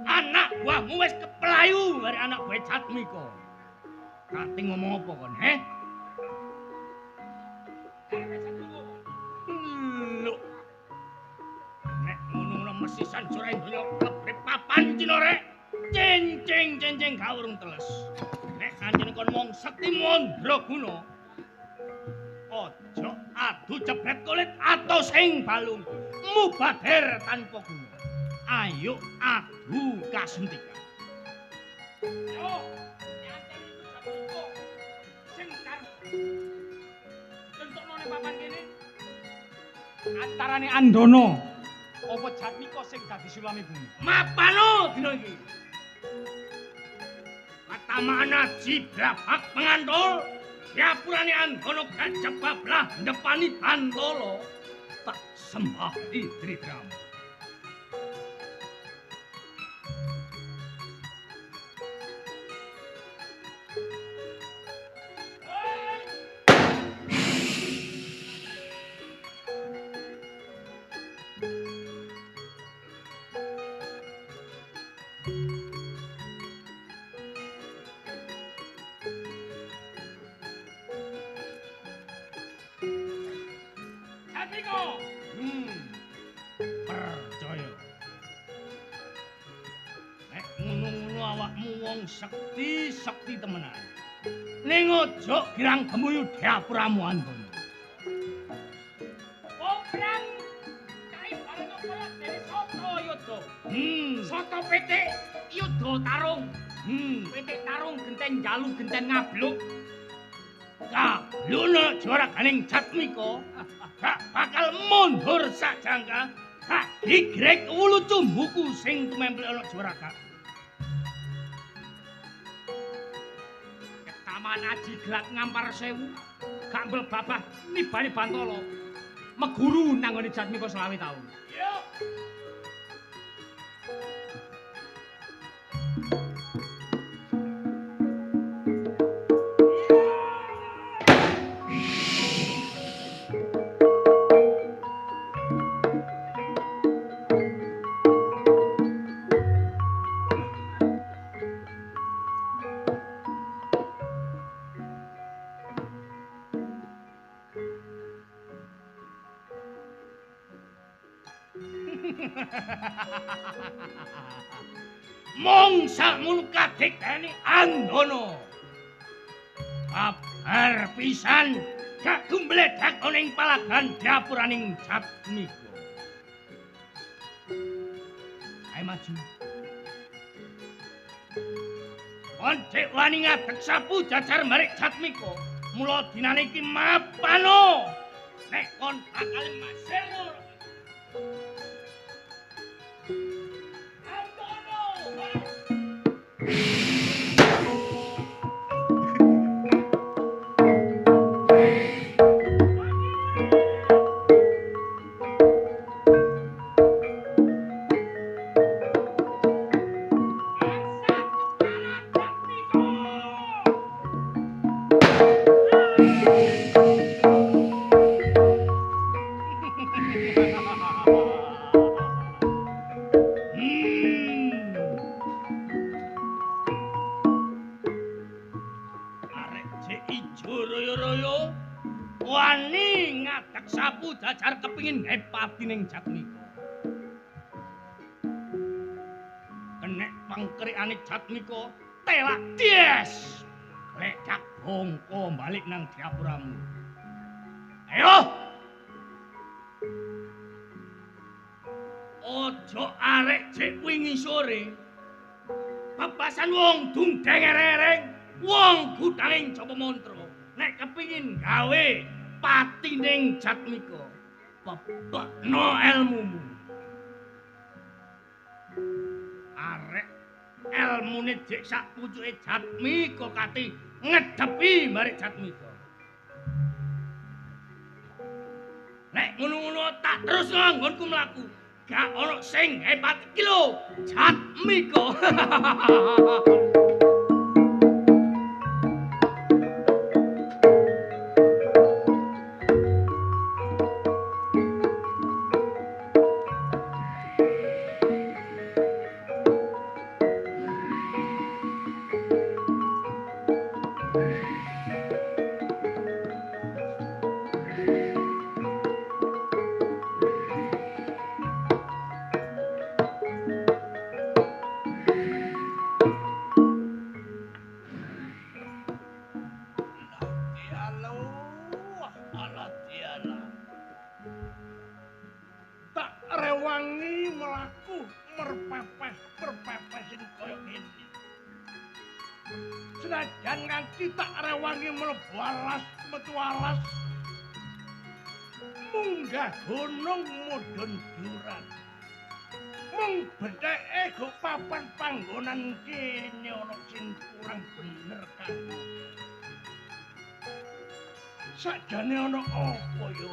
Speaker 3: Anak buahmu wis keplayu karo anak buah Jatmiko. Kate ngomong apa kon, he? Lho. Nek ngono mesti sansure donya klebre papan cino rek. Cincing gak urung teles. Nek anjen kon mong sekti mandraguna. Aja adu jebret kulit atau sing balung. Mubadir tanpa guna. Ayo adu kasuntikan. Yo, nyanten itu Jatmiko. Sing karep entokno ning papan kene. Antarane Andono apa Jatmiko sing dadi sulame bumi. Mapano dina iki. Katamana jibrabak pengantol. Yapurane Andono gajah bablah ndepani Bantala. Tak sembah Idridrama. Jatmiko. Percaya. Nek ngono-ngono awakmu wong sekti temenan. Ning aja girang gemuyu Dapuramu Andono. Wong perang kae bareng kaya dene soto yudha. Soto pitik yudha tarung. Pitik tarung genteng jalu genteng ngabluk. Kabluna jwaraganing Jatmiko. Gak bakal mundur sajangka. Gak digrek wulu cumbuku sing tumempel ana jwaraga. Ketaman aji gelat ngampar sewu. Gak mbelbabah nibani Bantala. Meguru nanggone Jatmiko 20 taun. Yo. Mong sakmono kadekane Andono. Kabar pisan gak gumbledak ana ing palagan Dapuraning Jatmiko. Ayo maju. Kon dek wani ngadeg sapu jajar marik Jatmiko. Mula dinane iki mapano. Nek kon bakal masenur. Arek jek ijo royo-royo wani ngadak sapu jajar kepingin ngepati ning Jatmiko. Kenek pangkrikane Jatmiko telak ties. Lekak bongko balik nang diapuramu. Ayo! Ojo arek jek wingi sore. Bebasan wong dung dengereng, wong gudanging Japa Mantra. Nek kepingin gawe pati ning Jatmiko, bebekno elmumu. Arek elmune jek sak pucuke Jatmiko kati ngedepi marek Jatmiko. Nek ngono-ngono tak terus nganggonku mlaku. Gak ono sing hebat iki lho, Jatmiko. Tak rewangi melaku merpepes-perpepesin koyo ngene. Senajan nganti tak rewangi mlebu alas metu alas. Munggah gunung mudhun jurang. Mung betheke go papan panggonan kene ana sing kurang bener kanggo. Sakjane ana apa yo?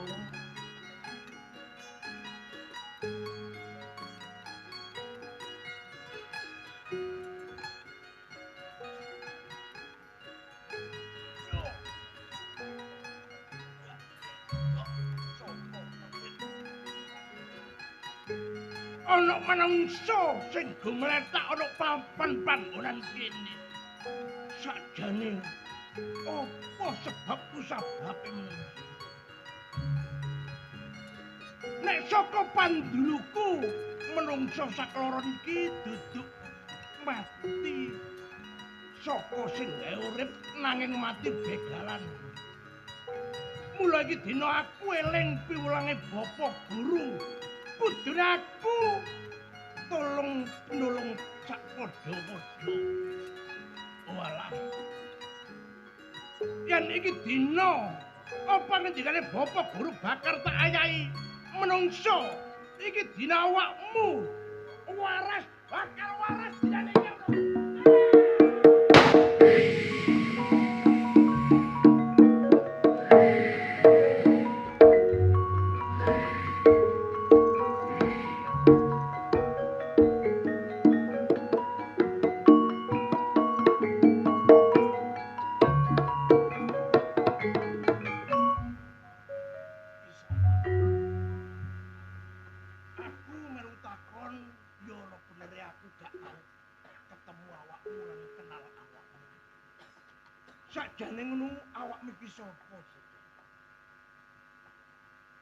Speaker 3: Ana manungsa sing gumletak ana papan panggonan kene. Sakjane apa sebab usababe menungsa? Nek saka panduluku menungsa sakloron iki duduk mati saka sing gawe urip nanging mati begalan. Mula iki dina aku eling piwulange Bapak Guru. Kudune aku tolong nulung sak padha-padha. Walah. Yen iki dina apa ngendikane Bapak Guru bakar tak ayahi menungso. Iki dina awakmu waras bakal waras dinane iki. Sakjane ngono awakmu iki sapa?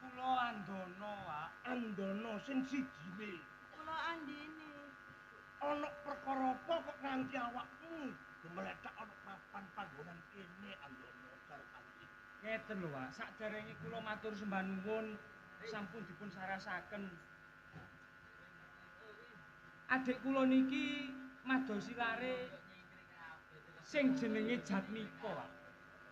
Speaker 3: Kula Andana, Wak. Andana sing sijine.
Speaker 6: Kula Andini.
Speaker 3: Ana perkara apa kok nganti awakmu gemeletak ana papan panggonan kene Andana Sarpati?
Speaker 5: Ngeten lho, Wak. Saderenge kula matur sembah nuwun sampun dipun sarasaken. Adik kula niki madosi lare sing jenenge Jatmiko, Wak.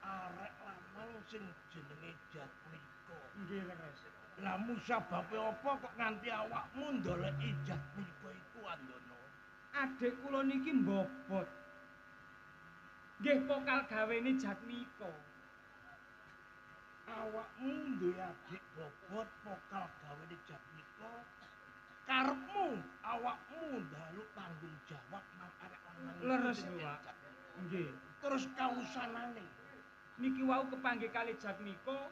Speaker 3: Arek lanang mang sing jenenge Jatmiko.
Speaker 2: Nggih, leres.
Speaker 3: Lah musababe apa kok nganti awakmu ndoleki Jatmiko iku Andono?
Speaker 2: Adik kula niki mbobot. Nggih pokal gawene Jatmiko.
Speaker 3: Awakmu duwe adik bobot pokal gawene Jatmiko. Karepmu awakmu ndaluk tanggung jawab nang arek lanang.
Speaker 2: Leres lho, Pak. Nggih.
Speaker 3: Terus kawusanane
Speaker 2: Niki wau kepanggih kali Jatmiko.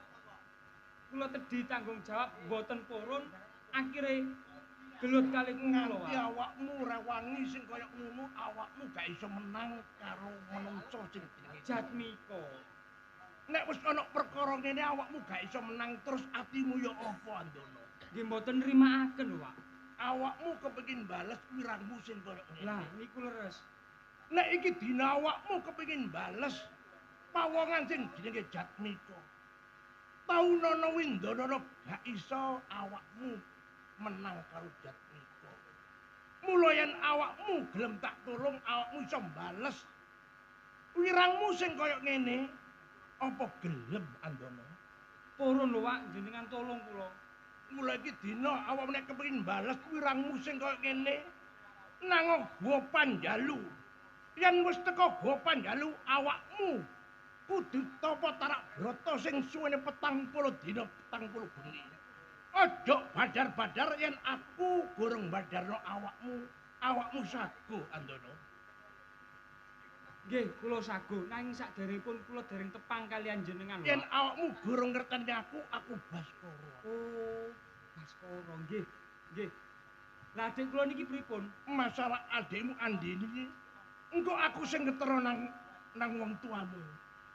Speaker 2: Kula tedhi tanggung jawab mboten purun. Akhire gelut kali kula.
Speaker 3: nganti awakmu rewangi sing kaya ngono, awakmu gak iso menang karo menungso sing jenenge
Speaker 2: Jatmiko.
Speaker 3: Nek wis ana perkara ngene awakmu gak iso menang terus atimu ya apa Andono?
Speaker 2: Nggih mboten nrimakaken lho, Pak.
Speaker 3: Awakmu kepengin bales wirangmu sing kaya ngene.
Speaker 2: Lah niku leres.
Speaker 3: Nek iki dina awakmu kepengin bales pawongan sing jenenge Jatmiko. Taunana Windanana gak iso awakmu menang karo Jatmiko. Mula yen awakmu gelem tak tulung, awakmu iso bales wirangmu sing kaya ngene. Apa gelem Andono?
Speaker 2: Purun lho, Pak, jenengan tolong kula.
Speaker 3: Mula iki dina awakmu nek kepengin bales wirangmu sing kaya ngene nang Gua Panjalu. Yen wis teko Gua Panjalu awakmu kudu tapa tarak brata sing suwene 40 dina 40 bengi. Aja badar-badar yen aku goreng badarno awakmu sago Andono.
Speaker 2: Nggih, kula sago nanging sakderengipun kula dereng tepang kalian jenengan lho.
Speaker 3: Yen
Speaker 2: Pak.
Speaker 3: awakmu goreng ngerteni aku Baskara.
Speaker 2: Oh, Baskara nggih. Nggih. Lah adik kula niki pripun?
Speaker 3: Masalah adikmu Andini engko aku sing ngetero nang wong tuamu.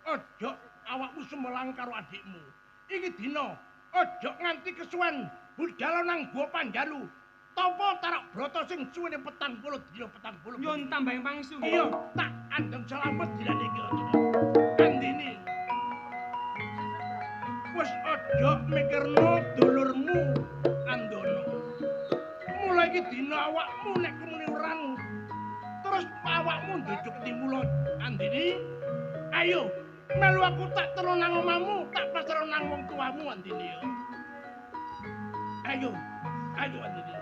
Speaker 3: Aja awakmu semelang karo adikmu. Iki dina aja nganti kesuwen budal nang Gua Panjalu. Tapa tarak brata sing suwene 40 dina 40.
Speaker 2: Nyun tambahing pangestu nggih.
Speaker 3: Iya, tak andeng selamat dinane iki. Andini. Wis aja mikirno dulurmu Andono. Mulai iki dina awakmu nek kumuni urang terus awakmu njujuk timula Andini. Ayo, melu aku tak terus nang omahmu, tak pasrah nang wong tuamu Andini. Ayo, ayo Andini.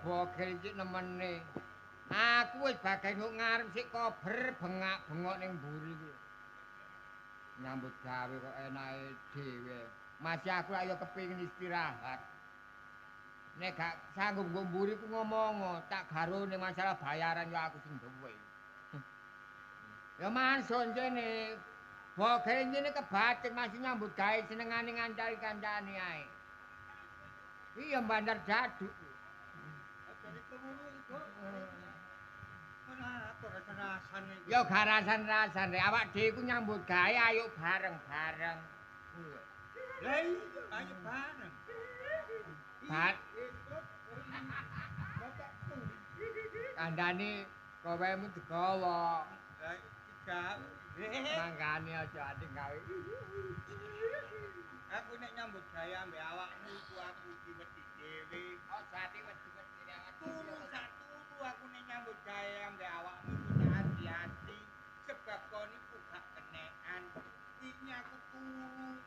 Speaker 7: bogel iki nemene. Aku wis bagai nguk ngarep sik kober bengak-bengok ning mburi iki. Nyambut gawe kok enake dhewe. Masih aku ayo kepengin istirahat. Nek gak sanggup nggo mburi ku ngomong, tak garone masalah bayaran ya aku sing duwe. Ya mansun jene. Bogel jene kebatik masih nyambut gawe senengane ngancari kancane ae. Iya bandar jaduk. Yo garasan-rasan rek awak dhewe ku nyambut gawe ayo bareng-bareng.
Speaker 8: Lah iya ayo bareng.
Speaker 7: Bat. Kandhane kowemu digawa.
Speaker 8: Lah tiga.
Speaker 7: Mangkane aja ati gawe.
Speaker 8: Aku nek nyambut gawe ambek awakmu iku aku iki wedi dhewe.
Speaker 7: Oh jati wedi-wedi awak.
Speaker 8: Turu satu aku nek nyambut gawe ambek awakmu iku hati-hati sebab kon iku gak kenekan. Iki aku turu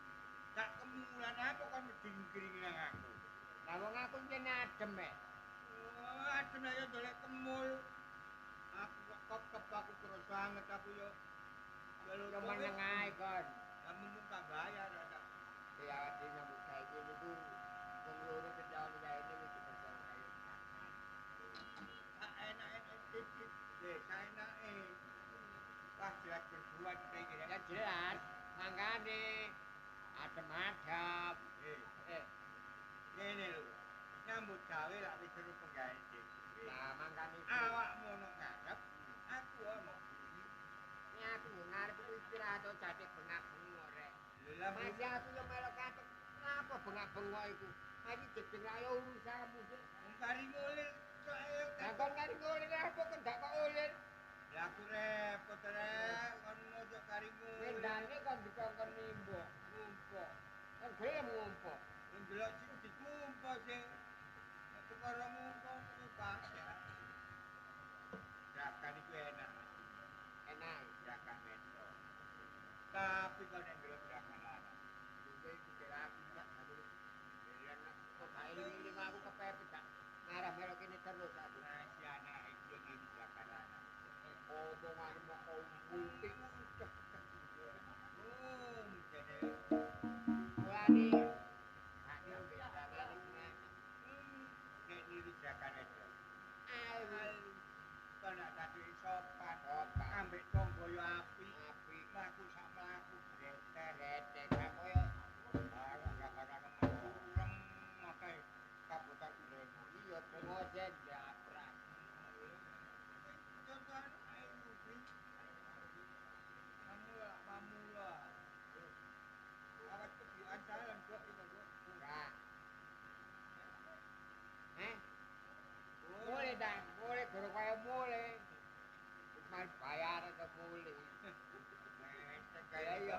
Speaker 8: gak kemulan apa kon mesti ngiring nang aku.
Speaker 7: Lah wong aku kene adem e.
Speaker 8: Adem ayo dolek kemul. Aku kok aku terus banget aku yo.
Speaker 7: Yo meneng ae kon.
Speaker 8: Ya mumpung tak bayar ada.
Speaker 7: Ya awake nyambut gawe iki niku wong loro kendal gawe ini wis dipercaya kayu.
Speaker 8: Enak-enak titik. Enake. Wah jelas berdua kita iki ya.
Speaker 7: Ya jelas, mangkane adem-adem.
Speaker 8: Ngene lho. Nyambut gawe lak wis seru penggawe iki.
Speaker 7: Lah mangkane
Speaker 8: Awakmu ono ngarep, aku ono.
Speaker 7: ini aku ngarep istirahat to jati bengak-bengok rek.
Speaker 8: Lah
Speaker 7: Masih aku yo melok katok. Kenapa bengak-bengok iku? Iki jedeng ayo urusanmu sik.
Speaker 8: wong kari ngulir kok ayo.
Speaker 7: Lah kon kari ngulir apa kon gak kok ulir?
Speaker 8: Ya aku repot rek, kon mojok kari ngulir.
Speaker 7: Mendane kon dikongkon nimbok, ngumpuk. Kon gelem ngumpuk.
Speaker 8: Ndelok sing dikumpo sing perkara ngumpul kuwi bahaya. Jakan iku enak.
Speaker 7: Enak.
Speaker 8: Jakan beto. Tapi kalau yang ndelok jakan lanang.
Speaker 7: Juga iku aku gak kabeh. Yen kok bae ini aku kepepet gak ngarah melok kene terus aku.
Speaker 8: Nah, si anak itu yang jakan lanang.
Speaker 7: Omongan mau kau multi cek.
Speaker 8: Jadi
Speaker 7: Mulane gak nyampe jangan iki.
Speaker 8: nek niru jakan itu.
Speaker 7: Ayo.
Speaker 8: Kau nak tadi sopan.
Speaker 7: Sopan.
Speaker 8: Ambek tonggo yo api.
Speaker 7: Api.
Speaker 8: Mlaku sak mlaku greter.
Speaker 7: Retek gak koyo
Speaker 8: Barang jakan urem makai kabutan Bremo.
Speaker 7: iya pengojen diaprak.
Speaker 8: Contohan ayo beli. Mamula. Awak tuh di ancaran kok itu kok.
Speaker 7: Enggak. Boleh dah, boleh kalau kaya boleh. Cuma bayar atau boleh. Kaya iya.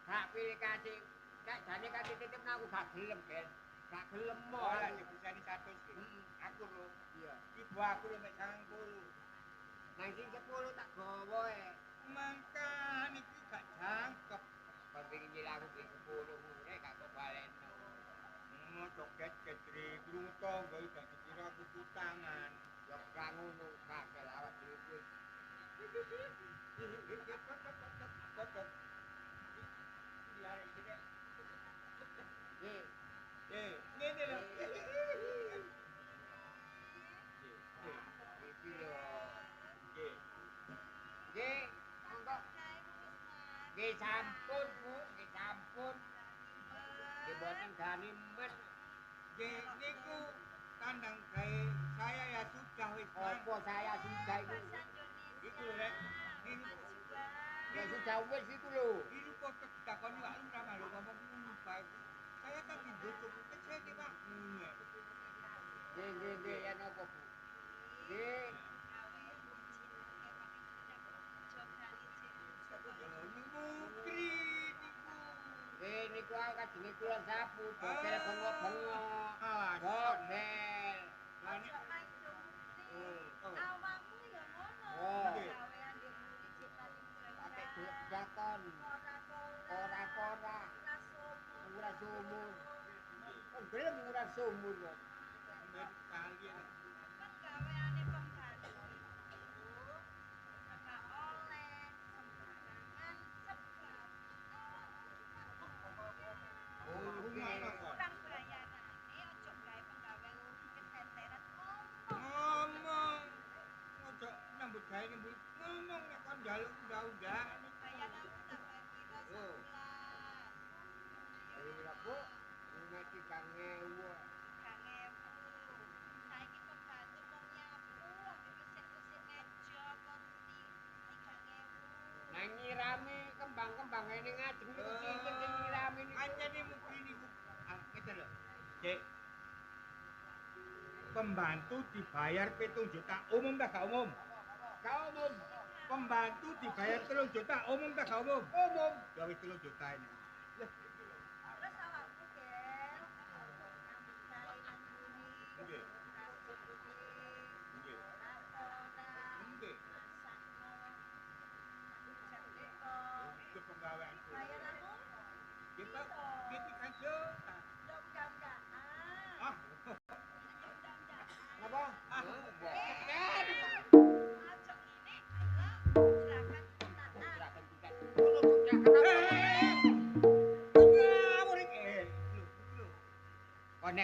Speaker 7: Gak pilih kasih, gak jane kasih titip aku gak gelem, Ben. Gak gelem mo.
Speaker 8: Ora dibisani 100 iki. Aku lho.
Speaker 7: Iya.
Speaker 8: Ibu aku lho mek 90.
Speaker 7: Nang sing 10 tak gawa e.
Speaker 8: Mangkan iki gak jangkep.
Speaker 7: Kon pengin nyilih aku ping 10 mure gak kok baleno.
Speaker 8: Joget ketri krungu tangga iki gak dikira aku tutangan.
Speaker 7: Ya ora ngono, gak awak dhewe kuwi.
Speaker 8: Kotot. Lari sini. Ngene lho.
Speaker 7: Iki lho.
Speaker 8: Nggih.
Speaker 7: Nggih, monggo. Nggih sampun, Bu, nggih sampun. Nggih boten gani men.
Speaker 8: Nggih niku kandang gawe saya ya sudah wis Bang.
Speaker 7: Apa saya sudah itu?
Speaker 8: Iku rek. Ini
Speaker 7: Ya sudah wis iku lho.
Speaker 8: ini kok ditakoni Pak Lurah malu ngomong ngono bae. Saya kan dibutuh kecil iki Pak.
Speaker 7: Nggih, ya napa, Bu? Nggih.
Speaker 8: Niku kri niku.
Speaker 7: Niku aku kajenge kula sapu, bokel bengok-bengok.
Speaker 8: Awas.
Speaker 7: Bokel.
Speaker 8: Lah nek
Speaker 6: Awakmu ya ngono.
Speaker 7: Oh.
Speaker 6: Gawean di muri cek paling
Speaker 7: Pakai
Speaker 6: berendah.
Speaker 7: gelek jakon. Ora-ora. Ora sumur. Kon gelem ora sumur kok.
Speaker 8: ben kalian
Speaker 6: Penggaweane pembantu itu gak oleh sembarangan sebab
Speaker 8: gimana kok?
Speaker 6: kurang bayarane ojo gawe penggawean keteteran ngomong.
Speaker 8: Ngomong. Ojo nyambut gawe nyambut ngomong nek kon njaluk undang-undang.
Speaker 6: Bayaranmu tak kira
Speaker 7: Oh.
Speaker 6: sebulan.
Speaker 7: Iya, Bu. Nek 3.000.
Speaker 6: Saiki pembantu mau nyapu, ambek bersih-bersih meja, kursi 3.000.
Speaker 7: Nang nyirami kembang-kembang ini ngajeng niku sinten sing nyirami niku.
Speaker 8: Anjene mungkin niku ngene lho. Cek. Pembantu dibayar 7 juta umum tak gak umum?
Speaker 7: Gak umum.
Speaker 8: Pembantu dibayar 3 juta umum tak gak umum?
Speaker 7: Umum.
Speaker 8: Ya wis 3 juta ini.
Speaker 6: Terus awakmu, Gel, nyambut gawe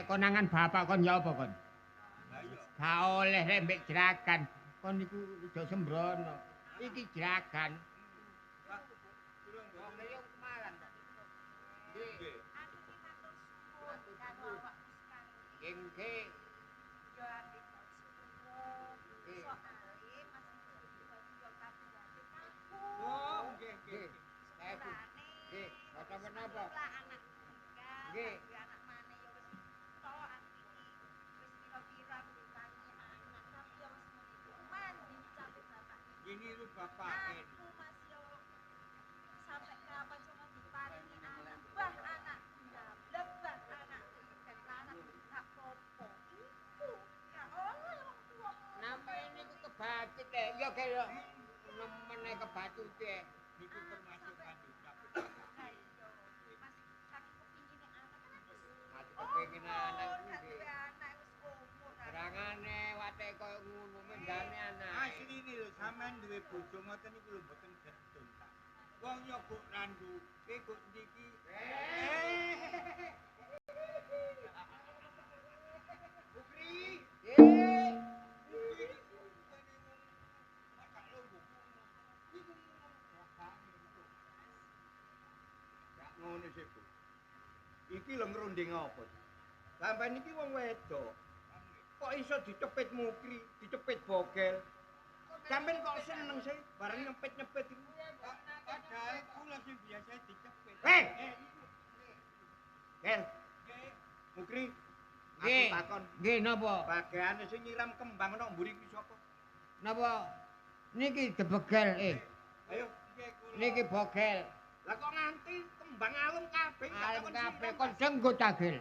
Speaker 7: nek konangan bapak kon ya apa kon? Gak oleh rek mbek jeragan. Kon niku udah sembrono. Iki jeragan. Nggih.
Speaker 6: Yo ambek suku soale masih yo kaduane kaku.
Speaker 8: Oh, nggih.
Speaker 7: Nggih, kata menapa?
Speaker 6: Lah anak tiga,
Speaker 7: Nggih.
Speaker 6: anak maneh yo wis tok iki wis pira-pira ditani anak tapi yo wis meniman dicap bapak.
Speaker 8: Ini lu bapak
Speaker 6: Aku masih yo sampai kapan cuma diparingi anak bah anak ndablek bah anak dan anak tak popo iku ya oleh wong tuwa
Speaker 7: Namanya niku kebacut deh. Yo kaya nemen kebacut deh.
Speaker 8: niku termasuk kandidat.
Speaker 6: ayo mas saking kepingine anak kan wis
Speaker 7: Kepengin anak
Speaker 6: gak
Speaker 7: kuwi.
Speaker 6: duwe anak wis umur
Speaker 7: Serangane wate koyo ngono mendane anak.
Speaker 8: Asli ini lho sampean duwe bojo ngoten niku lho mboten gedung ta. Wong nyogok randu, kowe kok ndiki.
Speaker 7: Bukri.
Speaker 3: Gak ngono sih, Bu. Iki lho ngrunding apa? Sampeyan iki wong wedok. Kok iso dicepit mukri, dicepit bogel? Sampeyan kok seneng sih bareng nyepit-nyepit iku?
Speaker 8: Padahal kula sing biasa dicepet.
Speaker 3: Hei! Gel,
Speaker 8: Nggih.
Speaker 3: mukri. Aku
Speaker 7: Nggih.
Speaker 3: takon,
Speaker 7: Nggih napa?
Speaker 3: bagiane sing nyiram kembang nang mburi ki sapa?
Speaker 7: Napa? Niki debegel
Speaker 3: Ayo.
Speaker 8: Nggih kula.
Speaker 7: Niki bogel.
Speaker 3: Lah kok nganti kembang alum kabeh gak
Speaker 7: Alem
Speaker 3: takon
Speaker 7: kabeh
Speaker 3: siram,
Speaker 7: kon
Speaker 3: Pak?
Speaker 7: jenggot cagil.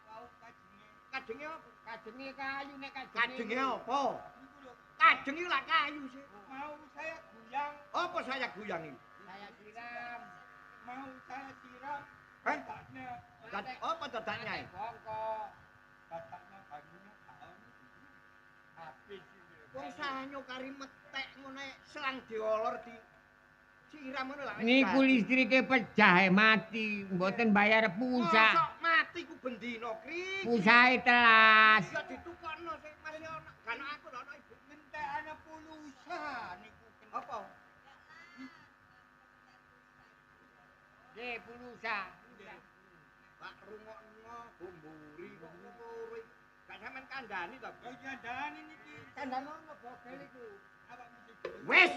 Speaker 8: Wau kajenge.
Speaker 3: Kajenge apa?
Speaker 7: Kajenge kayu nek
Speaker 3: Kajenge apa?
Speaker 8: Niku lho
Speaker 3: Kajenge lah kayu sih.
Speaker 8: mau saya guyang,
Speaker 3: Apa saya guyang iki?
Speaker 7: Saya siram.
Speaker 8: mau saya siram.
Speaker 3: Hah?
Speaker 8: Dadaknya,
Speaker 3: Apa dadaknya?
Speaker 7: Bongko.
Speaker 8: dadaknya banyunya taun. Habis ini.
Speaker 3: Wong sanyo kari metek ngono ae selang diolor di siram ngono lah.
Speaker 7: Niku listrike pecah mati, mboten bayar pulsa.
Speaker 3: Mosok mati ku bendina, Kri.
Speaker 7: Pulsae telas.
Speaker 3: Ya ditukokno sing masih ana. Kan aku lho ana ibu.
Speaker 8: Ngentekane pulusa niku.
Speaker 3: Apa?
Speaker 7: Nggih, pulsa.
Speaker 3: Pak rungokno bumburi bumburi. Gak sampean kandhani to.
Speaker 8: Oh iya dani niki.
Speaker 7: Kandhane ono bogel iku.
Speaker 8: Awak mesti.
Speaker 3: Wis,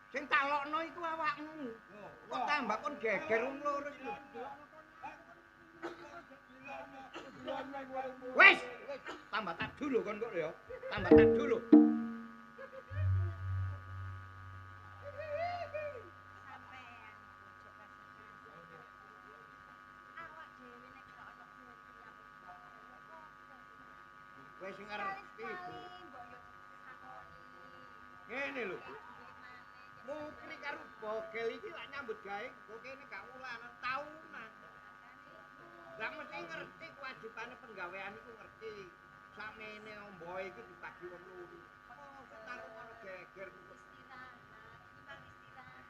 Speaker 3: sing tak lokno iku awakmu.
Speaker 8: Loh,
Speaker 3: Kok tambah kon geger wong loro iki. Wis, tambah tak dulu kon kok ya. Tambah tak dulu.
Speaker 6: sampean ojo kasih awak dhewe nek gak ono bukti apa
Speaker 3: Wis sing arep ibu.
Speaker 6: sekali mbok yo sakoni
Speaker 3: Ngene lho. Mukri karo bogel iki lak nyambut gawe kok kene gak wulanan taunan. Lah mesti ngerti kewajibane penggawean iku ngerti. Samene omboe iki dibagi wong loro. Oh, karo karo geger
Speaker 6: istirahat timbang istirahat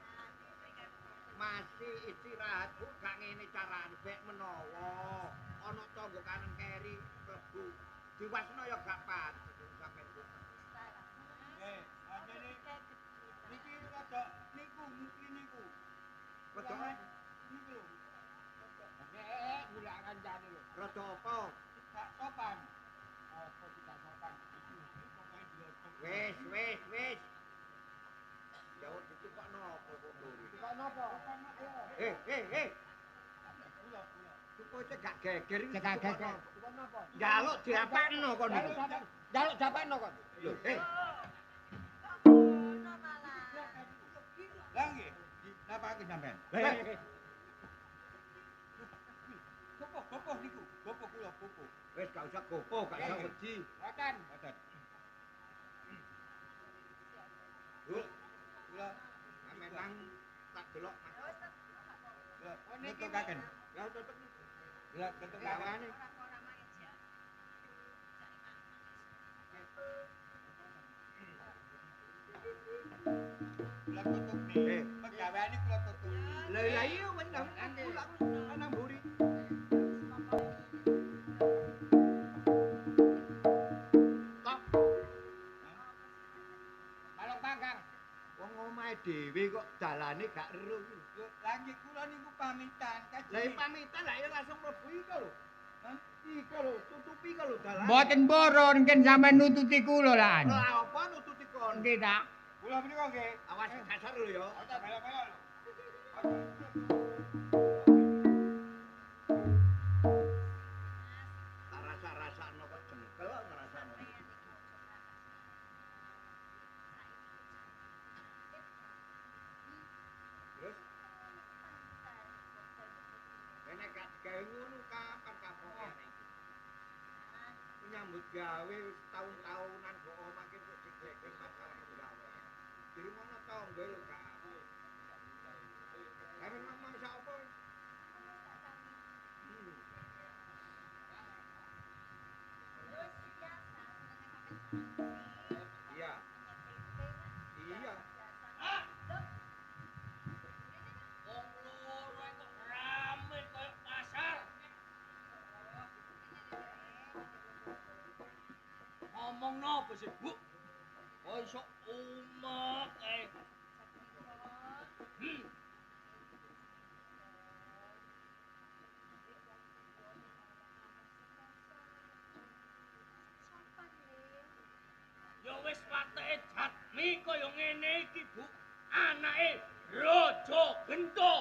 Speaker 3: masih istirahat Bu, gak ngene carane bek menawa ana tangga kanan keri klebu. Diwasno ya gak patut sampeyan.
Speaker 8: Eh, ajane niki rada niku mungkin niku.
Speaker 3: Wedok
Speaker 8: Niku lho.
Speaker 7: Nek gula kancane lho.
Speaker 3: rada apa?
Speaker 8: Gak sopan. Apa tidak sopan? Iki pokoke diocok.
Speaker 3: Wis. Jawab ditukokno apa kok mburi.
Speaker 7: Kok napa?
Speaker 3: Hei. Supaya gak geger iki.
Speaker 7: Cekak geger.
Speaker 3: ditukokno.
Speaker 7: Kok napa?
Speaker 3: Njaluk dirapakno kon niku.
Speaker 7: Jaluk japakno kon.
Speaker 3: Lho, hei.
Speaker 6: ono malah
Speaker 8: Lah nggih, napake sampean?
Speaker 3: Hei.
Speaker 8: Gopoh niku, gopoh kula gopoh.
Speaker 3: Wis gak usah gopo, gak usah wedi.
Speaker 7: Mboten.
Speaker 8: Mboten. Bu, kula
Speaker 3: Memang tak delok Mas.
Speaker 8: nutukaken.
Speaker 3: Ya tetep
Speaker 8: Kula nutukaken.
Speaker 3: gawane.
Speaker 6: orang-orang aja
Speaker 8: Kula tutup nih. Pegawaiane kula tutup.
Speaker 3: Lah iya wis nang pulang nang mburi.
Speaker 2: dhewe kok dalane gak ero iki.
Speaker 8: Lagi kula niku pamitan Kanjeng.
Speaker 2: Lah pamitan lah ya langsung mlebu iki lho. Hah? Iki lho, tutupi iki lho dalane.
Speaker 7: Mboten boron kan sampean nututi kula lan.
Speaker 2: Lah apa nututi kon?
Speaker 7: Nggih ta?
Speaker 8: Kula menika nggih.
Speaker 2: Awas kasar lho ya.
Speaker 8: Ata belok-belok.
Speaker 2: Tak rasa-rasakno kok jengkel ngrasakno. Terus nek gak gawe ngono kapan kapan iki? Nyambut gawe wis tahun-tahunan kok makin kok diglek masalah gawe. Diri ngono tangga lho gak. Lah memang sapa? Iya. Iya.
Speaker 5: Wong loro kok rame koyo pasar. Ngomong napa sih, Bu? Kok iso umek kae. Ya wis pateke Jatmi kaya ngene iki, Bu. Anake Raja Gento.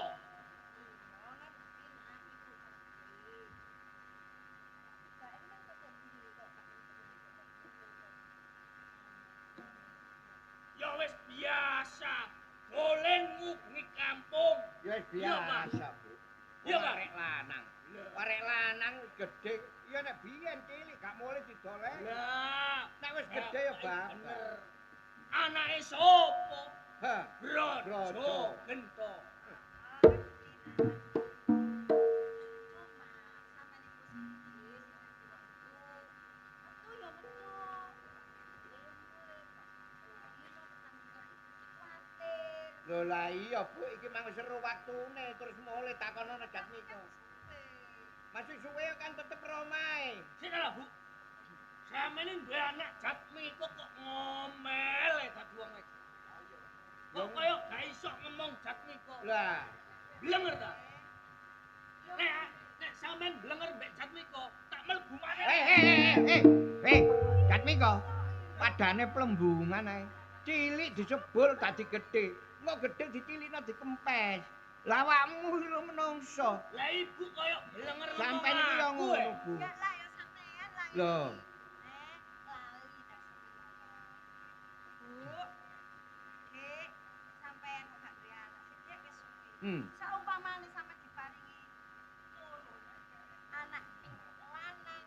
Speaker 5: Ya wis biasa. Dolen ngubengi kampung.
Speaker 2: Ya wis
Speaker 5: Iya, Pak.
Speaker 2: biasa, Bu.
Speaker 5: Iya, Pak.
Speaker 2: Arek lanang. Arek lanang gedhe, ya nek biyen cilik gak mulai didoleh.
Speaker 5: Lah,
Speaker 2: Nek wis gedhe ya babar.
Speaker 5: bener. Anake sapa?
Speaker 2: Hah.
Speaker 5: Raja
Speaker 2: Raja.
Speaker 5: Gento.
Speaker 2: Lho lah iya, Bu, iki mang seru waktune terus mulai takono nek Jatmiko. Masih suwe kan tetep romae.
Speaker 5: Sinalah, Bu. Sampeyan duwe anak Jatmiko kok ngomel dadi wong iki. Kok kaya gak iso ngomong Jatmiko.
Speaker 2: Lah,
Speaker 5: Blenger ta? Nek sampeyan blenger mbek Jatmiko, tak mlebu maneh.
Speaker 2: Jatmiko. Padane plembungan ae. Cilik disebul dadi gedhe. Engko gedhe dicilikno dikempes. Lah awakmu lho menungso.
Speaker 5: Lah ibu kaya blenger ngomong.
Speaker 2: Sampeyan iki yo ngono, Bu.
Speaker 6: Enggak lah ya sampean lah.
Speaker 2: Lho.
Speaker 6: Lali dah Bu. Dek, sampean kok gak duwe anak. Sik wis suwi. Saumpamane sampe diparingi loro. Anak lanang.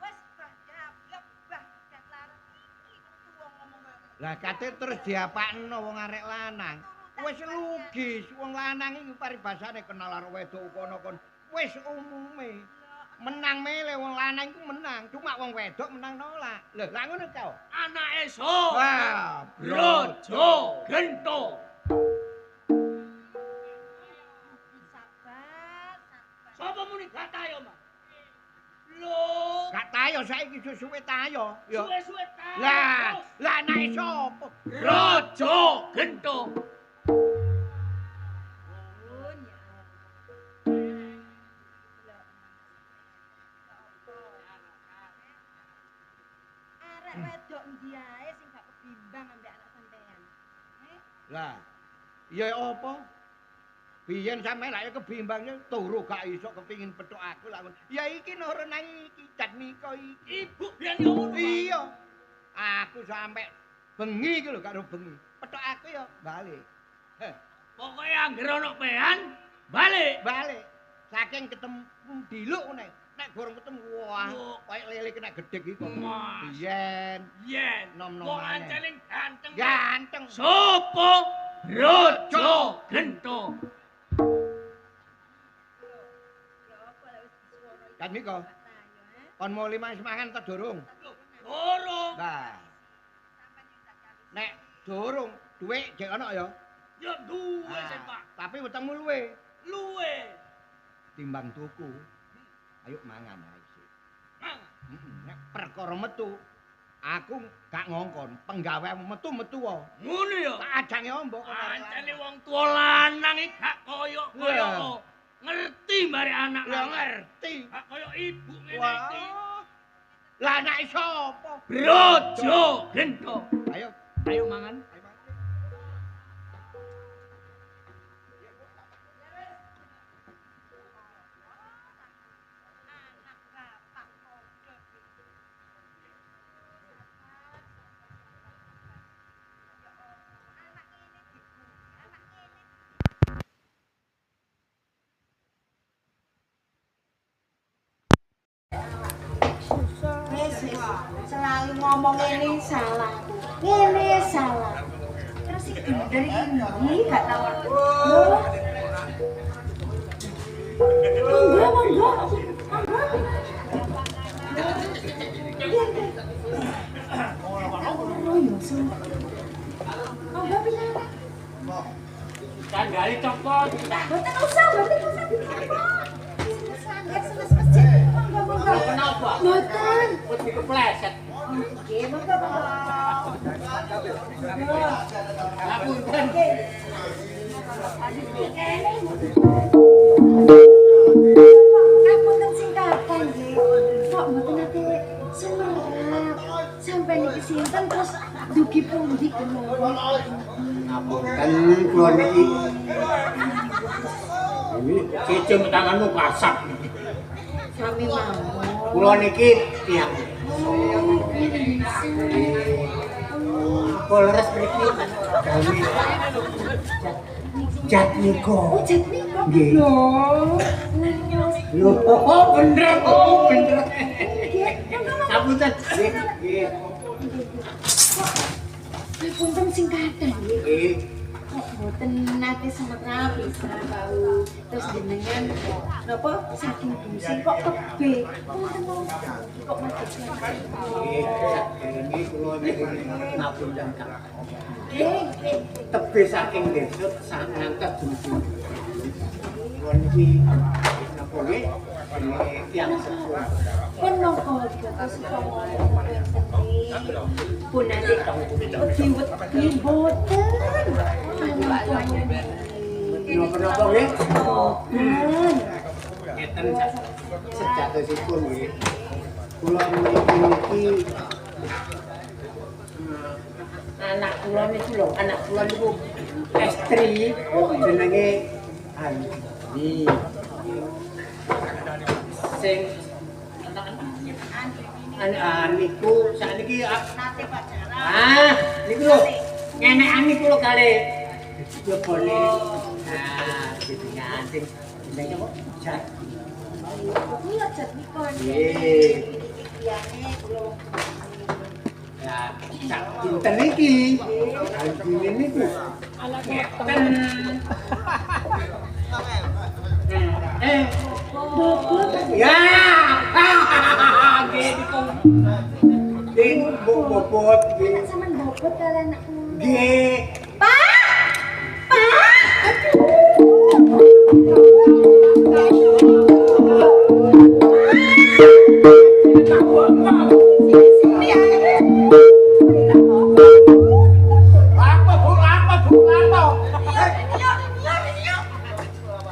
Speaker 6: Wis bah jablek bah dan larang iki tuwa ngomong kaya ngono.
Speaker 2: Lah kate terus diapakno wong arek lanang. Wis lugis, wong lanang iki paribasane kenal karo wedok kono kon. Wis umume. Menang mele wong lanang iku menang, cuma wong wedok menang nolak. Lho, lah ngono kau.
Speaker 5: Anake sapa?
Speaker 2: Wah,
Speaker 5: Raja Gento.
Speaker 6: Sabar.
Speaker 5: Sapa muni gak tayo, Mas? Lho,
Speaker 2: gak tayo saiki suwe tayo. Yo.
Speaker 5: suwe-suwe tayo.
Speaker 2: Lah anake sapa?
Speaker 5: Raja Gento.
Speaker 6: Pun ya. Arek wedok ndi ae sing gak kebimbang ambek anak sampean.
Speaker 2: Lah, iya apa? Biyen sampe lak kebimbangnya turu gak iso kepingin petuk aku lak. Ya iki nurun nang iki Jatmiko iki.
Speaker 5: Ibu biyen yo ngono.
Speaker 2: Iya. Aku sampe bengi iki lho karo bengi. Petuk aku ya balik.
Speaker 5: Pokoke anggere ana pehan, balik.
Speaker 2: Balik. Saking ketemu diluk nek gorong ketemu wah koyo lele kena gedhek iki kok.
Speaker 5: Mas.
Speaker 2: Biyen
Speaker 5: Yen
Speaker 2: Nom-nomane.
Speaker 5: wong anceling ganteng.
Speaker 2: ganteng.
Speaker 5: Sopo? Raja Gento.
Speaker 2: Jatmiko, kon mau lima semangan ta durung?
Speaker 5: Dorong.
Speaker 2: Nah. Nek durung dhuwit jek ana ya.
Speaker 5: Ya duwe sih, Pak.
Speaker 2: Tapi wetengmu luwe
Speaker 5: Luwe.
Speaker 2: timbang tuku. Ayo mangan ae sih.
Speaker 5: Mang.
Speaker 2: Nek perkara metu Aku gak ngongkon, penggawemu metu-metu wae.
Speaker 3: Ngono ya.
Speaker 2: Tak adange ombok.
Speaker 3: Pancene wong tuwa lanang iki gak koyo ngerti bare anak
Speaker 2: Ya ngerti.
Speaker 3: Gak koyo ibu ngene
Speaker 2: Wah.
Speaker 3: iki.
Speaker 2: Lah anake sapa?
Speaker 3: Brojo Gento.
Speaker 2: Ayo, ayo mangan.
Speaker 6: Selalu ngomong ini salah, ini salah. Terus dari ini gak tahu. Loh. Monggo.
Speaker 5: Kan gali copot.
Speaker 6: Boten usah. Monggo.
Speaker 5: Kenapa?
Speaker 6: Boten.
Speaker 5: Wis kepleset.
Speaker 6: Nggih, monggo.
Speaker 5: Ngapunten.
Speaker 6: Ngapunten sing kapan nggih. Kok mboten nate semerap. Sampai niki sinten terus dugi pundi kemawon.
Speaker 7: Ngapunten kula niki. Ini
Speaker 5: Cicim tanganmu kasap.
Speaker 6: Sami mawon.
Speaker 7: kula niki tiyang Polres mriki kami Jat Niko.
Speaker 6: Jat Niko.
Speaker 7: Nggih.
Speaker 6: Lho.
Speaker 7: Lho, bener.
Speaker 6: Nggih.
Speaker 7: Ngapunten. Nggih.
Speaker 6: Ngapunten sing kathah nggih.
Speaker 7: Nggih.
Speaker 6: Kok boten nate semerap bisa bau. Terus jenengan napa saking busi kok tebe. Boten kok mati.
Speaker 7: Nggih, ini kula niki ngapunten Kang.
Speaker 6: Nggih.
Speaker 7: Tebe saking desut sangat busi. Kula niki napa nggih? Ini tiyang sepuh.
Speaker 6: Pun nopo terus pun nanti wedi boten.
Speaker 7: Napa nggih?
Speaker 6: Boten.
Speaker 7: Ngeten sejatosipun nggih. Kula niki anak kula niki lho, anak kula niku estri jenenge Andi. Sing niku sakniki
Speaker 6: Nate pacaran.
Speaker 7: niku lho ngenekan niku lho kali lebone jenenge anting jenenge apa Jat.
Speaker 6: Kula Jat Niko.
Speaker 7: Nggih.
Speaker 6: Iyane kula
Speaker 7: Ya, sak dinten iki anjine niku ngeten. Ya. Nggih dikon. Ding bobot nggih.
Speaker 6: sampean bobot karo anak kula.
Speaker 7: Nggih.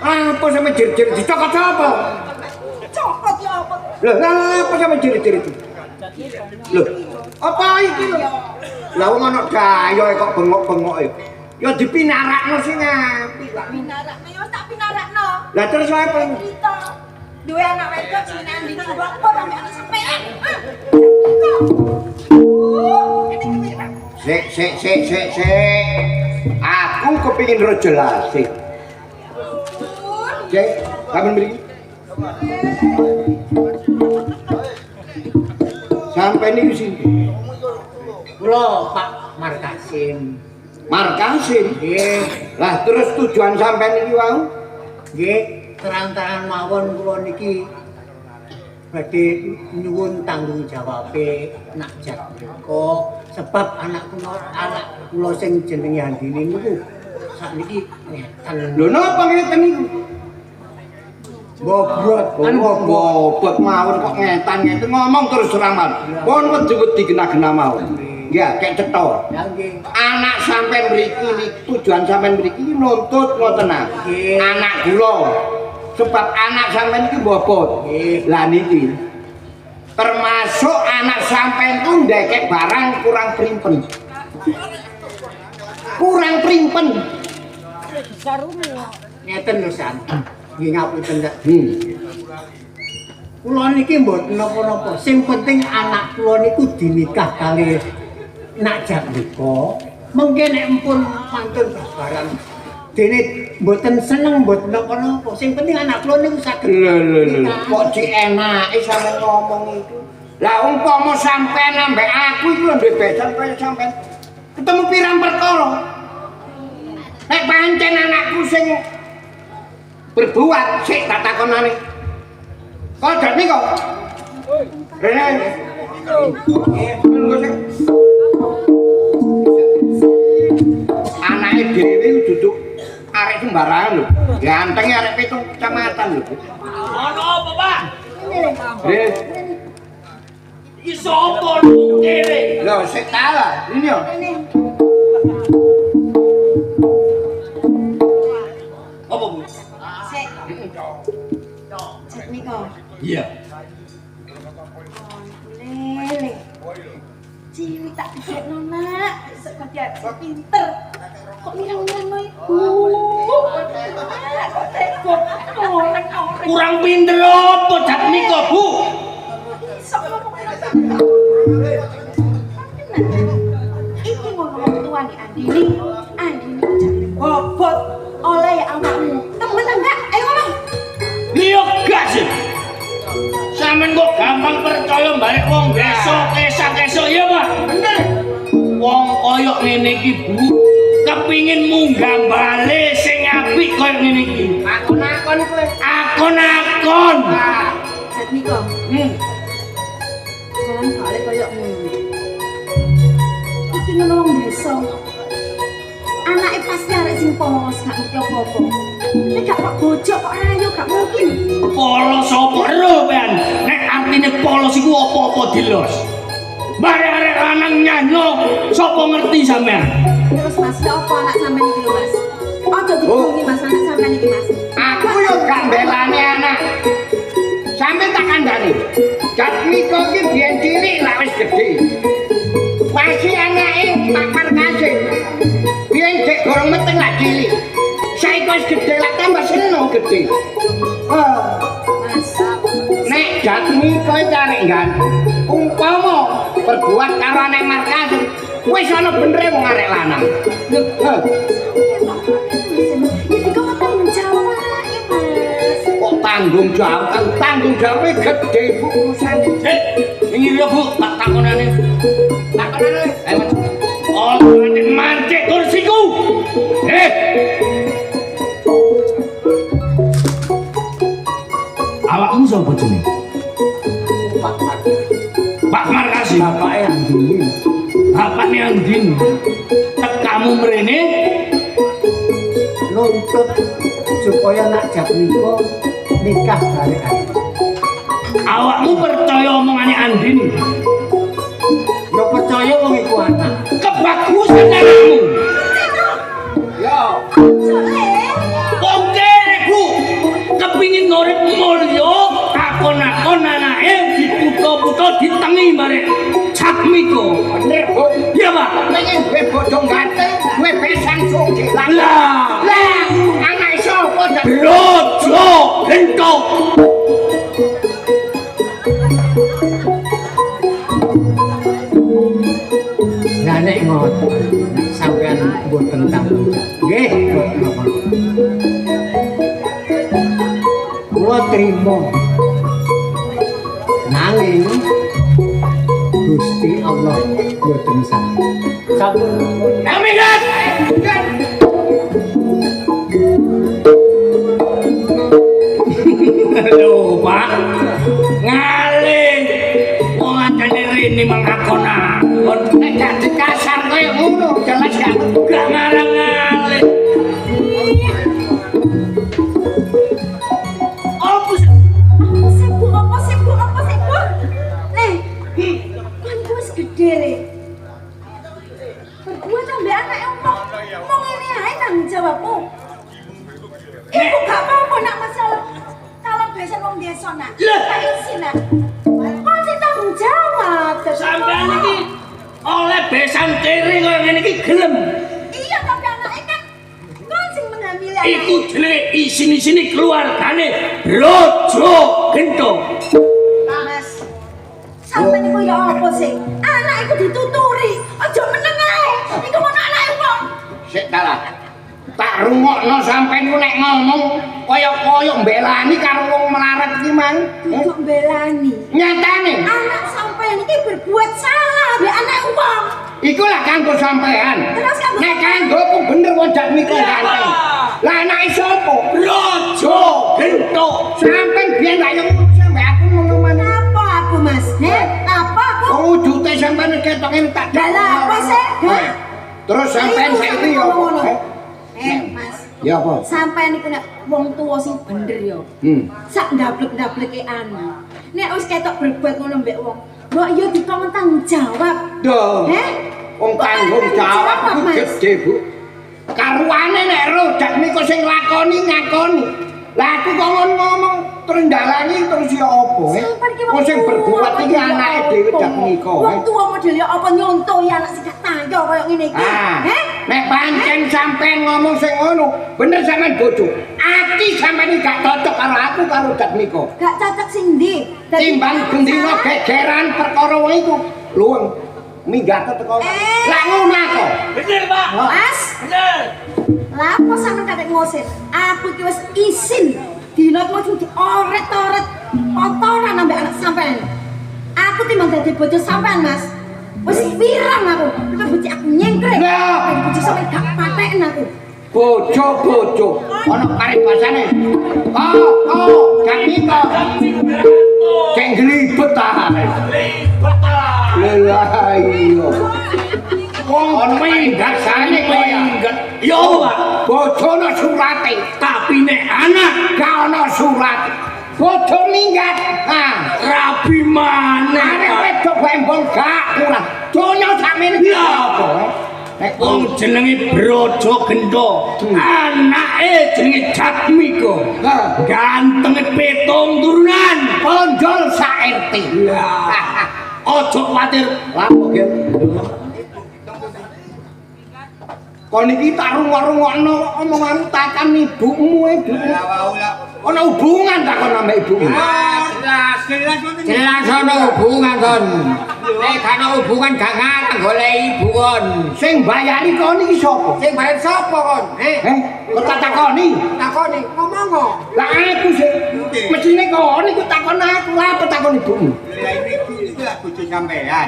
Speaker 7: Apa sama jerit-jerit dicokot apa?
Speaker 6: Cokot ya apa?
Speaker 7: Loh, apa sama jerit-jerit itu? Loh, apa iki lho? Lah wong ana gayoe kok bengok-bengok e. Ya dipinarakno sing apik lah.
Speaker 6: Pinarakno ya wis tak pinarakno.
Speaker 7: Lah terus wae apa?
Speaker 6: Kita duwe anak wedok jenenge Andi kok sampe ana sampean.
Speaker 7: Sik. Aku kepengin ro jelas sih. Cek, sampean mriki. Sampai niku sinten? Kula Pak Markasim. Markasim? Nggih. Lah terus tujuan sampean niki wau? Nggih, terang-terangan mawon kula niki badhe nyuwun tanggung jawabe nak Jat Niko sebab anak kula sing jenenge Handini niku sakniki ngeten. Lho napa ngeten niku? Bobot,
Speaker 9: Kan kok bobot mawon kok ngetan-ngetan ngomong terus terang mawon. Pun wedi-wedi kena-kena mawon. Ya, kayak cetha.
Speaker 7: ya nggih.
Speaker 9: Anak sampean mriki niki tujuan sampean mriki nuntut ngoten nah.
Speaker 7: Nggih.
Speaker 9: Anak kula. Sebab anak sampean iki bobot.
Speaker 7: Nggih.
Speaker 9: Lah niki termasuk anak sampean ku ndekek barang kurang primpen. Kurang primpen.
Speaker 7: Ngeten lho San. Nggih ngapunten Kak.
Speaker 9: Hmm.
Speaker 7: Kula niki mboten napa-napa. Sing penting anak kula niku dinikah kali nak Jatmiko. Mengke nek empun mantun barang dene mboten seneng mboten napa-napa. Sing penting anak kula niku saged.
Speaker 9: Lho. Kok dienake sampean ngomong itu. Lah umpama sampean ambek aku iku lho duwe besan kaya sampean ketemu pirang perkara. Nek pancen anakku sing berbuat sik tak takonane. Kok dak niku? Rene. Anake dhewe duduk arek sembarangan lho. Ganteng arek 7 kecamatan lho.
Speaker 5: Ono apa, Pak?
Speaker 9: Rene.
Speaker 5: Iki sapa lu kene?
Speaker 9: Lho, sik kalah. Ini yo.
Speaker 5: Apa, Bu?
Speaker 6: Sik. Jatmiko.
Speaker 5: Iya.
Speaker 6: Lele. Ciwi tak pikirno nak, besok kok dia pinter. Kok mirang-mirang iku? Kok teko.
Speaker 5: Kurang pinter apa Jatmiko, Bu?
Speaker 6: Sok ngomong iki ngomong tuane Andini. Andini jadi bobot oleh awakmu. Temen enggak? Ayo ngomong.
Speaker 5: Iya gak sih? Sampeyan kok gampang percaya balik wong desa kesah-kesah ya, Pak?
Speaker 6: Bener.
Speaker 5: Wong koyo ngene iki, Bu, kepingin munggah bale sing apik koyo ngene iki.
Speaker 9: Akon-akon kowe.
Speaker 5: Akon-akon.
Speaker 6: Jatmiko. Jangan balik kayak ngene. Iki ngono wong desa. Anake pasti arek sing polos gak ngerti apa-apa. Nek gak kok bojo kok ayo gak mungkin.
Speaker 5: Polos apa ero, Ben? Nek artine polos iku apa-apa dilos. Bare arek lanang nyanyo, sapa ngerti sampean?
Speaker 6: Terus Mas, ya apa anak sampean iki lho, Mas? Aja dipungi Mas anak sampean iki, Mas.
Speaker 9: Aku yo gak mbelani anak. Sampe tak kandhani. Jatmiko iki biyen cilik lak wis gedhe. Masih anake Pak Markasih. Biyen dek gorong meteng lak cilik. Saiki wis gedhe lak tambah seneng gedhe.
Speaker 6: Mas,
Speaker 9: Nek Jatmiko iki arek ganteng. Umpama berbuat karo anak Markasih, wis ana benere wong arek lanang.
Speaker 6: iki kok tanggung jawab iki, Mas.
Speaker 9: Kok tanggung jawab kan tanggung jawabnya gede Bu urusan.
Speaker 5: Ini lho, Bu, tak takonane.
Speaker 9: Takonane ayo
Speaker 5: Oh, mancik kursiku. Awakmu sapa jeneng? Pak Markasih.
Speaker 7: Bapake Andini.
Speaker 5: Bapakne Andin. Kamu mrene
Speaker 7: Nuntut supaya nak Jatmiko nikah kali Andini.
Speaker 5: awakmu percaya omongane Andin.
Speaker 7: Ya percaya wong iku anak.
Speaker 5: Kebagusan anakmu.
Speaker 9: yo
Speaker 5: Wong kene, Bu, kepingin ngurip mulya, takon-takon anake diputo-puto ditengi barek Jatmiko.
Speaker 9: bener Bu.
Speaker 5: Iya, Pak.
Speaker 9: Pengen gue bodong ganteng, gue besan sugih.
Speaker 5: Lah,
Speaker 9: Anak sapa dak
Speaker 5: brojo entok.
Speaker 7: Lah nek ngoten sampean mboten tanggung jawab. Nggih, mboten apa-apa. Kula trimo. Nanging Gusti Allah mboten sami. Sampun
Speaker 5: Amigat. Lho, Pak. Ngalih. Wong adane rene mangakon-akon.
Speaker 9: nek dadi kasar kaya ngono jelas gak
Speaker 5: Gak ngarang ngalih. Apa
Speaker 10: besan kere kaya ngene iki gelem.
Speaker 6: Iya tapi anaknya kan kon sing mengambil anak.
Speaker 10: Iku jenenge isin-isine keluargane Brojo Gento.
Speaker 6: Mas. Sampai niku ya apa sih? Anak iku dituturi. Aja meneng ae. Iku mau anake wong.
Speaker 9: Sik dalah. Tak rungokno sampean ku nek ngomong kaya-kaya mbelani karo wong melarat iki mang.
Speaker 6: Kok mbelani?
Speaker 9: Nyatane
Speaker 6: Anak sampean iki berbuat salah mbek anak wong.
Speaker 9: iku lah kanggo sampean.
Speaker 6: Terus kamu
Speaker 9: Nek kanggo ku bener wong Jatmiko ganteng. Lah anake sapa?
Speaker 10: Brojo Gento.
Speaker 9: Sampeyan biyen gak yang ngurus mbek aku ngono man.
Speaker 6: apa aku Mas? Apa aku?
Speaker 9: Wujute sampeyan ketoke tak
Speaker 6: Lah apa sih?
Speaker 9: Terus sampeyan saiki yo.
Speaker 6: Mas.
Speaker 9: Ya apa?
Speaker 6: Sampeyan iku nek wong tuwa sing bener ya. Sak ndablek-ndableke anak. Nek wis ketok berbuat ngono mbek wong, mbok yo dikon tanggung jawab.
Speaker 9: Duh. Wong tanggung jawab iku gedhe, Bu. Karuane nek ro Jatmiko sing lakoni ngakoni. Lah aku kok ngomong terus ndalani terus ya apa? Wong sing berbuat iki anake dhewe Jatmiko.
Speaker 6: Wong tuwa model ya apa nyontohi anak sing tayo kaya ngene iki.
Speaker 9: Nek pancen sampean ngomong sing ngono, bener sampean bojo. Ati sampean gak cocok karo aku karo Jatmiko.
Speaker 6: Gak cocok sing ndi?
Speaker 9: Timbang gendina gegeran perkara wae iku. Luweng minggat teko. Lah ngono kok.
Speaker 10: Bener, Pak.
Speaker 6: Mas.
Speaker 10: Bener.
Speaker 6: Lah apa sampean katek ngusir? Aku iki wis isin. Dina mau dioret-oret kotoran ambek anak sampean. Aku timbang dadi bojo sampean, Mas. Wis pirang aku. Nek bojo aku nyengkrek.
Speaker 9: Lah,
Speaker 6: bojo sampean gak pateken aku.
Speaker 9: Bojo-bojo ana paribasane. Jatmiko. Cek glibet ta. Lah iya. Wong minggat sane kowe minggat.
Speaker 10: Ya apa, Pak?
Speaker 9: Bojo ana surate,
Speaker 10: Tapi nek anak
Speaker 9: gak ana surat. Bojo minggat.
Speaker 10: rabi maneh.
Speaker 9: Arek wedok bembong gak kurang. Donya sakmene
Speaker 10: Ya apa?
Speaker 9: Nek
Speaker 10: Wong jenenge Brojo Gento. Anake jenenge Jatmiko. Gantenge 7 turunan.
Speaker 9: ponjol sak RT.
Speaker 10: Ojo kuwatir.
Speaker 9: Lapo gen. Kon iki tak rungok-rungokno omongan takan ibumu Ana hubungan tak kon ambek ibumu.
Speaker 7: Jelas ana hubungan kon. Nek gak ana hubungan gak ngarang golek ibu kon.
Speaker 9: Sing bayari kon iki sapa?
Speaker 7: Sing bayar sapa kon?
Speaker 9: Kok tak takoni?
Speaker 7: Takoni ngomong.
Speaker 9: Lah aku sih. Mesine kon iku takon aku, lah apa takon ibumu?
Speaker 8: Lah ibu itu lah bojo sampean.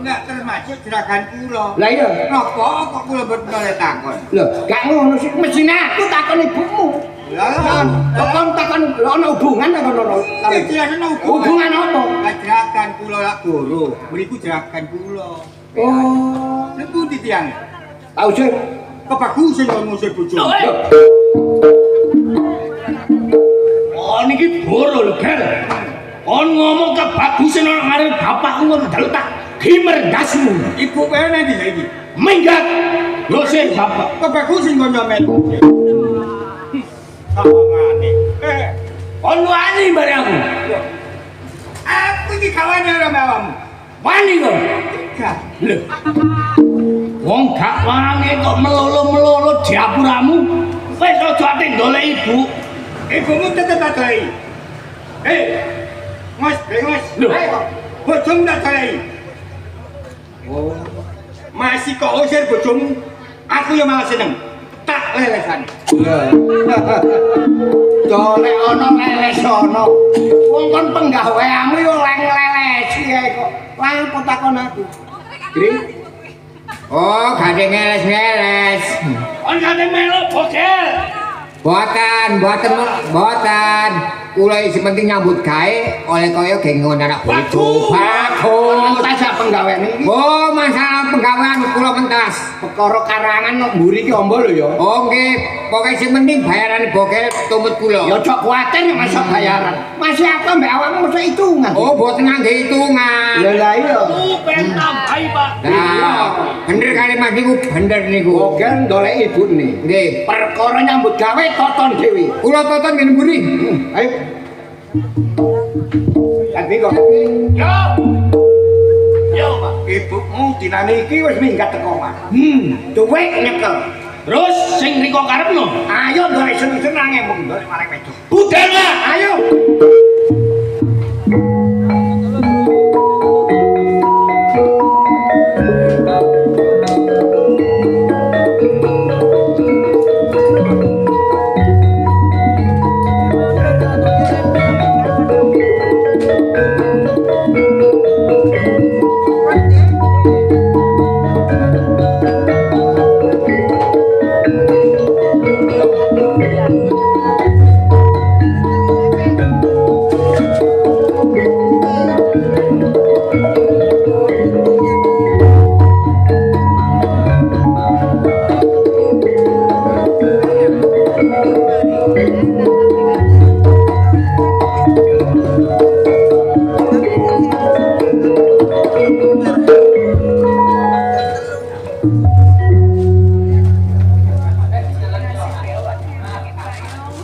Speaker 8: Enggak termasuk jeragan kula.
Speaker 9: Lah iya.
Speaker 8: Napa kok kula mboten oleh takon?
Speaker 9: Lho, gak ngono sih. Mesine aku takon ibumu.
Speaker 8: Lah,
Speaker 9: Kok takon ana hubungan ta kono?
Speaker 8: jelas ana
Speaker 9: Hubungan apa?
Speaker 8: Lah jeragan kula lak goro. Mriku jeragan kula.
Speaker 9: Oh,
Speaker 8: Niku ndi tiyang?
Speaker 9: tau sih.
Speaker 8: Kebagusan ngomong se bojo.
Speaker 10: Oh niki boro lho, Ger. Kon ngomong kebagusan ana ngarep bapakku ngono dalu tak gimerdasmu.
Speaker 8: Ibu kowe nanti saiki.
Speaker 10: Minggat. Dosen bapak.
Speaker 8: Kebagusan kon sampean. Sawangane.
Speaker 10: Kon wani bare aku.
Speaker 8: Aku iki kawane karo awakmu.
Speaker 10: Wani kok.
Speaker 8: Gak.
Speaker 10: Lho. Wong gak wani kok melolo-melolo diapuramu. Wis aja ate ndolek ibu.
Speaker 8: Ibumu tetep adai. Mas, Mas.
Speaker 10: Lho.
Speaker 8: Bojomu tak adai. Oh. Masih kok usir bojomu. Aku yang malah seneng. Tak lelesan.
Speaker 9: Dolek ana leles ana. Wong kon penggaweanmu yo leng-lelesi ae kok. Lah apa takon aku? Gring.
Speaker 7: Oh, gak ada ngeles-ngeles.
Speaker 10: Kon kate melu bogel.
Speaker 7: Boten. Kula iki penting nyambut gawe oleh kaya gengon anak bojo.
Speaker 9: Mentas sak penggawean iki.
Speaker 7: Oh, masalah penggawean kula mentas.
Speaker 9: Perkara karangan nok mburi ki amba lho ya.
Speaker 7: Oh, nggih. Pokoke sing penting bayaran bogel tumut kula.
Speaker 9: Ya ojo kuwatir nek masa bayaran. Masih aku mbek awakmu mesti hitungan.
Speaker 7: Oh, boten ngangge hitungan.
Speaker 9: Ya lah iya.
Speaker 10: Ben tambahi, Pak.
Speaker 7: Lah, bener kali Mas niku bener niku.
Speaker 9: Bogel ndolek ibune.
Speaker 7: Nggih.
Speaker 9: Perkara nyambut gawe toton dhewe.
Speaker 7: Kula toton ngene mburi.
Speaker 9: Ayo. Tapi kok
Speaker 10: Yo. Yo, Pak.
Speaker 9: Ibumu dinane iki wis minggat teko omah. Duwek nyekel.
Speaker 10: Terus sing riko karepno?
Speaker 9: Ayo ndorek sun-sun nang embung ndorek marek wedok.
Speaker 10: Budal lah.
Speaker 9: Ayo.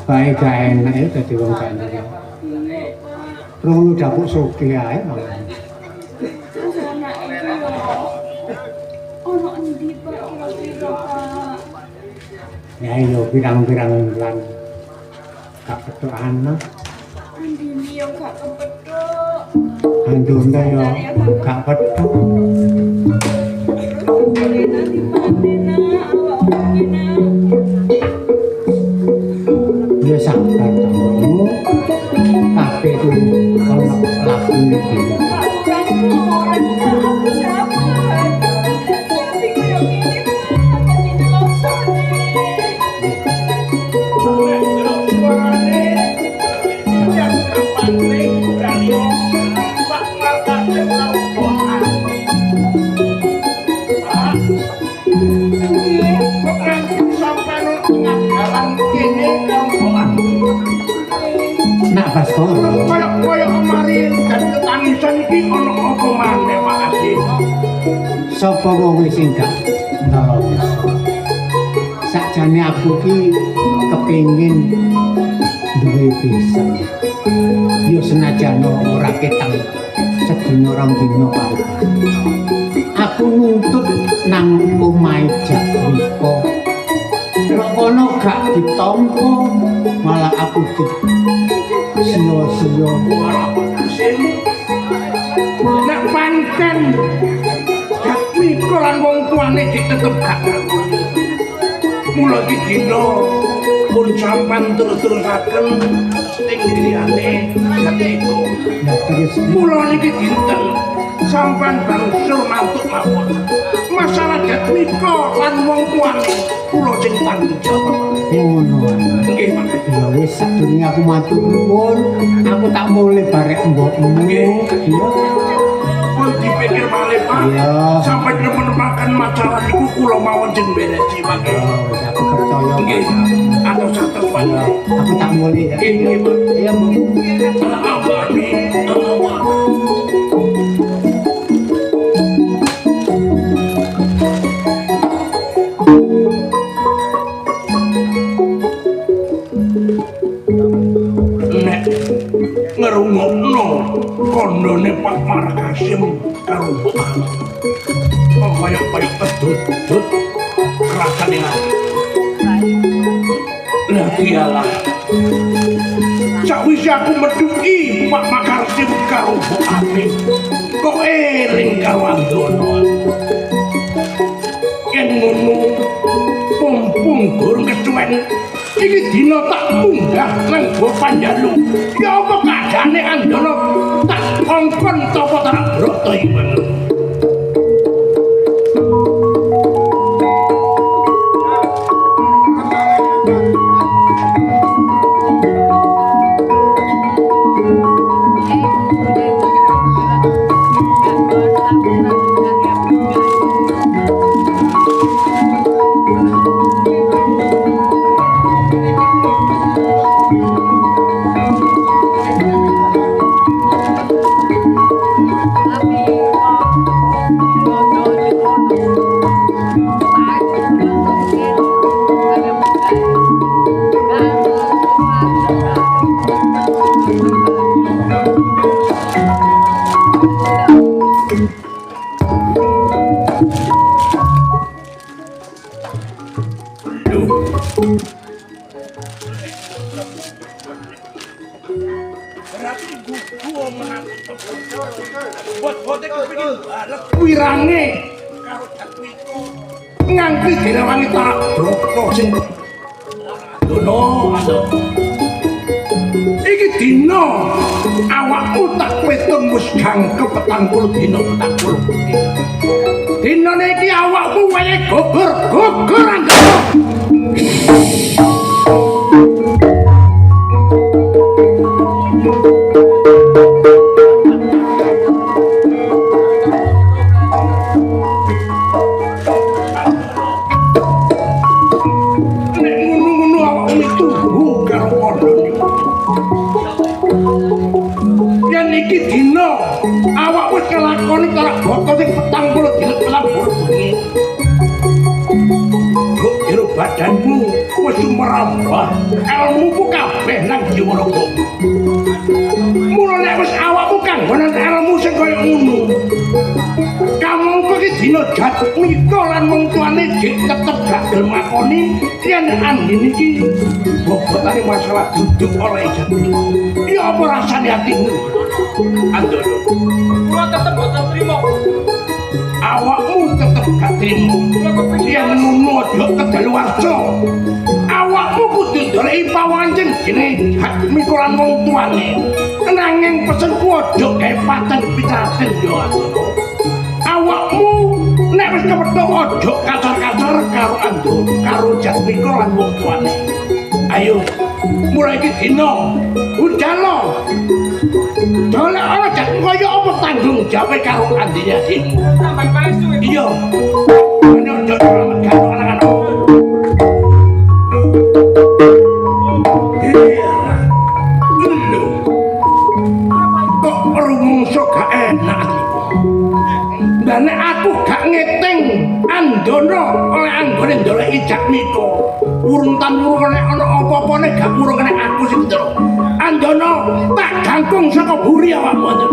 Speaker 11: Baik gak enak ya dadi wong gandeng. Rung dapuk sugih ae.
Speaker 6: Ono endi Pak kira-kira Pak?
Speaker 11: Ya yo pirang-pirang bulan gak petuk anak.
Speaker 6: Andini yo gak kepethuk.
Speaker 11: Andune yo gak petuk.
Speaker 6: Boleh nanti mana awak omongin
Speaker 11: Ya sabar kamu. Kabeh itu ono lakune dhewe. Nak Baskoro.
Speaker 3: Kaya kemari dan ketangisan iki ono apa maneh Pak Asin?
Speaker 11: Sapa wong sing gak naloni? Sakjane aku ki kepengin duwe pisang. Yo senajan ora ketang sedina rong dina karo. Aku nuntut nang omahe Jakriko. Nek kono gak ditampa malah aku sia-sia.
Speaker 3: Nek pancen Jakriko lan wong tuane ditetep gak mula iki dina pun sampean terus-terusaken ing griyane Jakriko. Mula niki dinten sampean bangsul mantuk mawon. Masalah Jakriko lan wong tuane kula sing tanggung jawab.
Speaker 11: Ngono.
Speaker 3: Nggih, Pak.
Speaker 11: Ya wis sadurunge aku matur nuwun, aku tak mulih barek mbokmu. Iya.
Speaker 3: Pun dipikir malih Pak.
Speaker 11: Iya.
Speaker 3: Sampai nemen-nemen masalah niku kula mawon sing beresi Pak.
Speaker 11: Oh, aku percaya.
Speaker 3: Nggih. Atus-atus Pak.
Speaker 11: Aku tak mulih ya.
Speaker 3: Nggih, Pak.
Speaker 11: Iya, Bu.
Speaker 3: Nek ngerungokno kondone Pak Markasim karo Mbok Ami. Kok kaya pedut-pedut rasane ati. Lah dialah. Sakwise aku meduki Pak Markasim karo Mbok Ami. Kok eling karo Andono. Yen ngono pumpung durung kesuwen. Iki dina tak munggah nang Gua Panjalu. Ya apa kadane Andono tak kongkon tapa tak broto iki bener. Berarti gua menang. Bot-botnya kepingin balik.
Speaker 9: Wirange
Speaker 3: Karo Jatmiko.
Speaker 9: nganti direwangi tarak broko sing dono ado. Iki dina awakmu tak petung wis jangkep 40 dina 40. Dinane iki awakmu wae gugur Anggara. Kelakoni tarak boko sing 40 dina 40 bengi. Kok jero badanmu wis merambah, ilmumu kabeh nang Jiwaraga. Mula nek wis awakmu kanggonan ilmu sing kaya ngono. Kamangka iki dina Jatmika lan wong tuane dik tetep gak gelem ngakoni yen Andini iki bobotane masalah duduk oleh Jatmika. Ya apa rasane atimu? Andono.
Speaker 5: Kula tetep boten trima.
Speaker 9: Awakmu tetep gak trima. Yen ngono aja kedaluwarsa. Awakmu kudu ndoleki pawancen jenenge Jatmika lan wong tuane. Nanging pesenku aja gawe paten pitraten yo. Awakmu nek wis kepethuk aja kacar-kacar karo Andono, karo Jatmika lan wong tuane. Ayo, mulai iki dina undalo. Dolek ana Jatmika ya apa tanggung jawab karo Andini adikmu.
Speaker 5: Sampeyan paestu.
Speaker 9: Iya. Ana aja selamat karo anak-anak. Kok rumangsa gak enak. Lah nek aku gak ngeting Andono oleh anggone ndoleki Jatmika. Uruntan-urun nek ana apa-apane gak urung nek aku sing ndoro. Andono tak gangkung saka buri awakmu.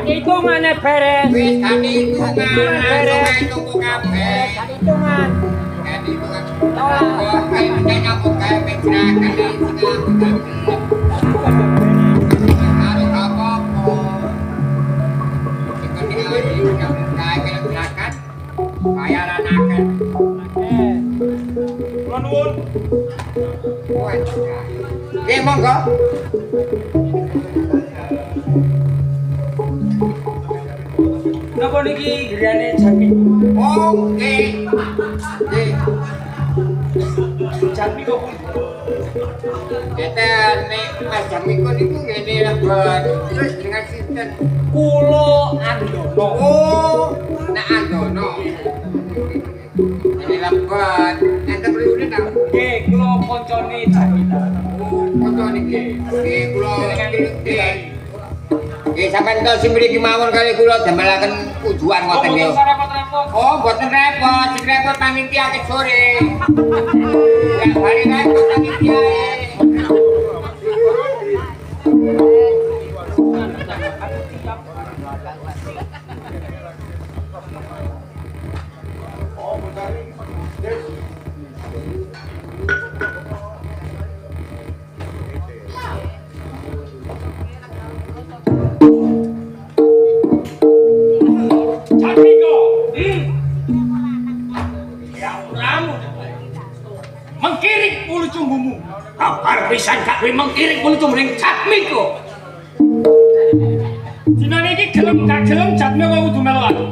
Speaker 5: Hitungane beres.
Speaker 7: Wis kan hitungan, beres tuku kabeh.
Speaker 5: Kan hitungan.
Speaker 7: Kan hitungan. Kok kae nyambut kae pecrakan iki karo apa-apa. Iki nyambut kae pecrakan. Bayaran akeh.
Speaker 5: Kula nuwun.
Speaker 7: Nggih monggo.
Speaker 5: Napa niki griyane Jatmika?
Speaker 7: Oh, nggih. Nggih.
Speaker 5: Jatmika pun.
Speaker 7: Ngeten nek Mas Jatmika niku ngene lebet. Terus dengan sinten?
Speaker 5: Kula Andono.
Speaker 7: Oh, nek Andono. Ngene lebet. Enten pripun ta?
Speaker 5: Nggih, kula kancane Jatmika.
Speaker 7: Oh, kanca niki. Nggih, kula nggih. Nggih, sampeyan tos sing mriki mawon kali kula damelaken tujuan ngoten nggih. Oh, mboten repot, sing repot panitia ke sore. Enggak bali repot panitia.
Speaker 10: mengkirik bulu cumbumu. Kabar pisan gak duwe mengkirik bulu cumbu ning Jatmiko. Dina iki gelem gak gelem Jatmiko kudu melu aku.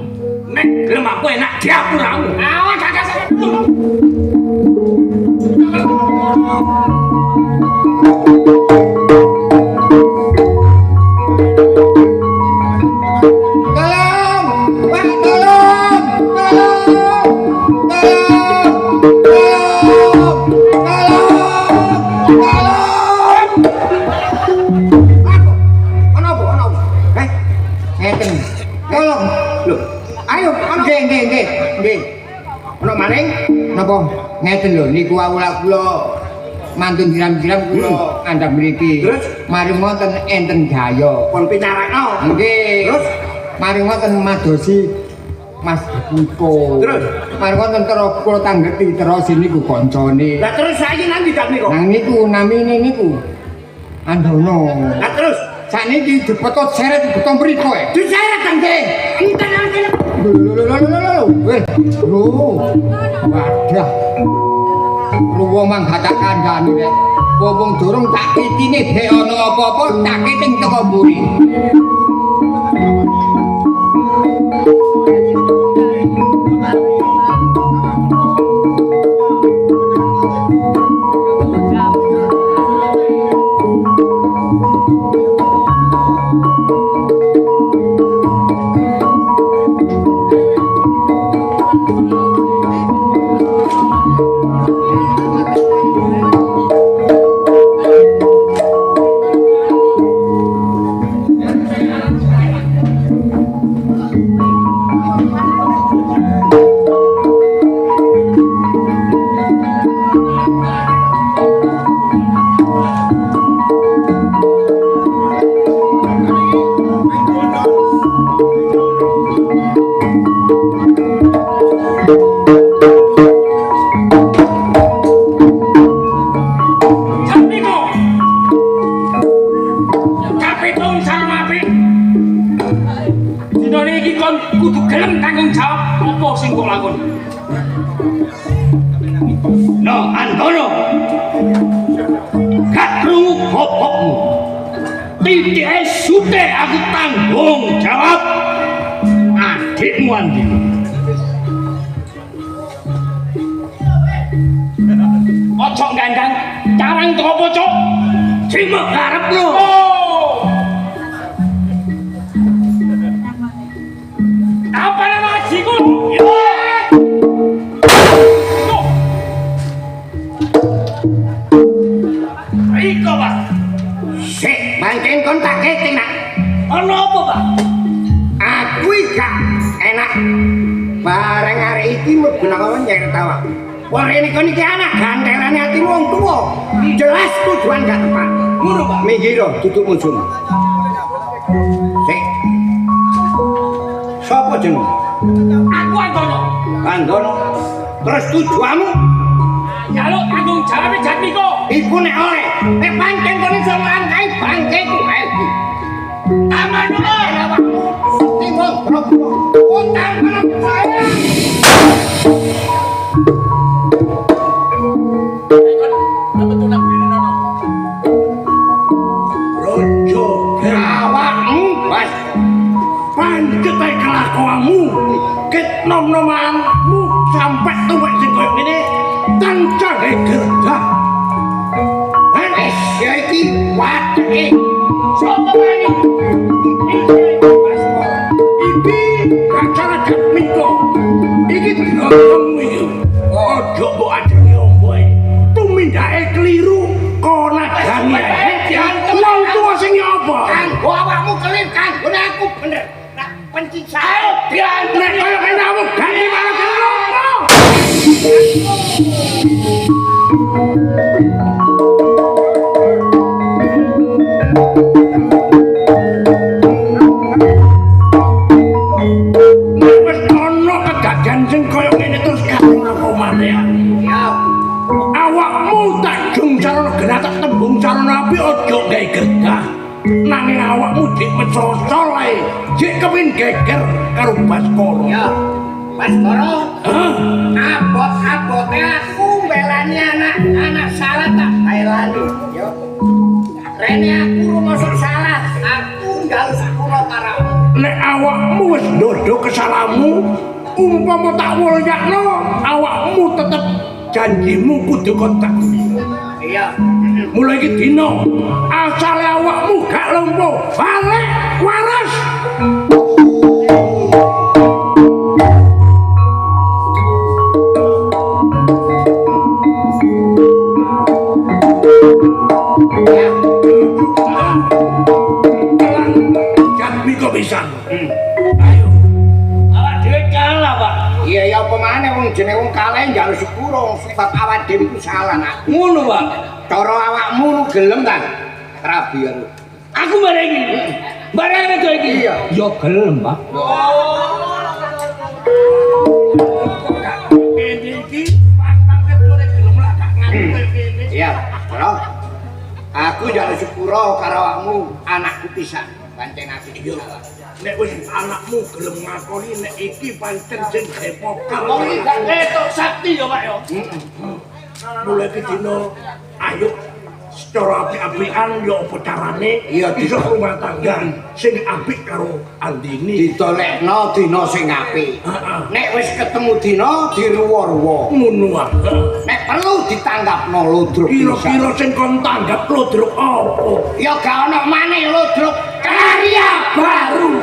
Speaker 10: Nek gelem aku enak diapuramu. Awas gak sampe.
Speaker 9: Napa ngeten lho niku awula kula mantun diram-diram kula ngandhap mriki. Terus mari wonten enten Jaya.
Speaker 3: Pun pinarakno.
Speaker 9: Nggih. Terus mari wonten madosi Mas Buko. Terus mari wonten kula tanggeti terus niku kancane.
Speaker 3: Lah terus saiki nang ndi Jatmiko?
Speaker 9: Nang niku namine niku Andono. Lah terus sakniki dipetut seret beton mriko e. Diseret nggih. Enten-enten. Wadah. Ruwo manggatak kandhane rek. Wong durung tak kitine bek ana apa-apa tak kiting teko mburi. Duduk muncul. Sik. Sapa jeneng?
Speaker 10: Aku Andono.
Speaker 9: Andono. Terus tujuanmu?
Speaker 10: Jaluk tanggung jawab Jatmiko.
Speaker 9: Iku nek oleh, nek pancen kono iso ngangkai bangkeku iki. Aman ora awakmu. Timbul bro. Utang menang saya.
Speaker 3: Nom-nomanmu sampai tuwek sing koyo ngene tancane gerdah.
Speaker 9: Wes ya iki wateke.
Speaker 3: Sopo mani? Iki acara Jatmiko. Iki ngomong iki. Ojo mbok ajeni omboe. Tumindake kliru kono jane. Wong tuwa sing apa?
Speaker 9: Kanggo awakmu kelir kanggo aku bener. Penci saya
Speaker 3: nek kaya kene aku ganti malah keloro. Nek wis ana kedadean sing kaya ngene terus karo apa maneh. Ya. Awakmu tak jung cara genah tak tembung cara nabi ojo gawe gerdah. Nanging awakmu dik mecoco ae. Jek kepin geger karo Baskara.
Speaker 9: Ya. Baskara. Abot-abote aku mbelani Berani anak salah tak bailani. Yo. Rene aku rumosok salah. Aku nggak sepuro karo.
Speaker 3: Nek awakmu wis ndodo kesalahanmu, umpama tak wulyakno, awakmu tetep janjimu kudu kontak.
Speaker 9: Iya.
Speaker 3: Mulai iki dina, asale awakmu gak lumpuh, balik waras. Jatmi kok bisa. Ayo.
Speaker 10: Awak dhewe kalah, Pak.
Speaker 9: Iya ya apa maneh wong jenenge wong kalah njaluk sepuro sebab awak dhewe ku salah nak.
Speaker 10: Ngono, Pak.
Speaker 9: Cara awakmu nu gelem ta? Rabi karo.
Speaker 10: Aku barengi. Barengi to iki.
Speaker 9: Iya.
Speaker 10: Yo gelem, Pak.
Speaker 3: Kene iki pantang ketore gelem lak gak ngantuk kene.
Speaker 9: Iya, Bro. Aku njaluk sepuro karo awakmu anakku pisan. Pancen aku iki salah.
Speaker 3: Nek wis anakmu gelem ngakoni nek iki pancen sing gepokal.
Speaker 10: Wong iki gak ketok sakti yo, Pak yo.
Speaker 3: Mulai ke dino, ayo secara apik-apikan ya apa carane
Speaker 9: iya
Speaker 3: bisa rumah tangga sing apik karo Andini
Speaker 9: ditolekno dina sing apik. Nek wis ketemu dina diruwa-ruwa.
Speaker 3: Ngono wae.
Speaker 9: Nek perlu ditanggapno ludruk.
Speaker 3: Kira-kira sing kon tanggap ludruk apa?
Speaker 9: Ya gak ono maneh ludruk karya baru.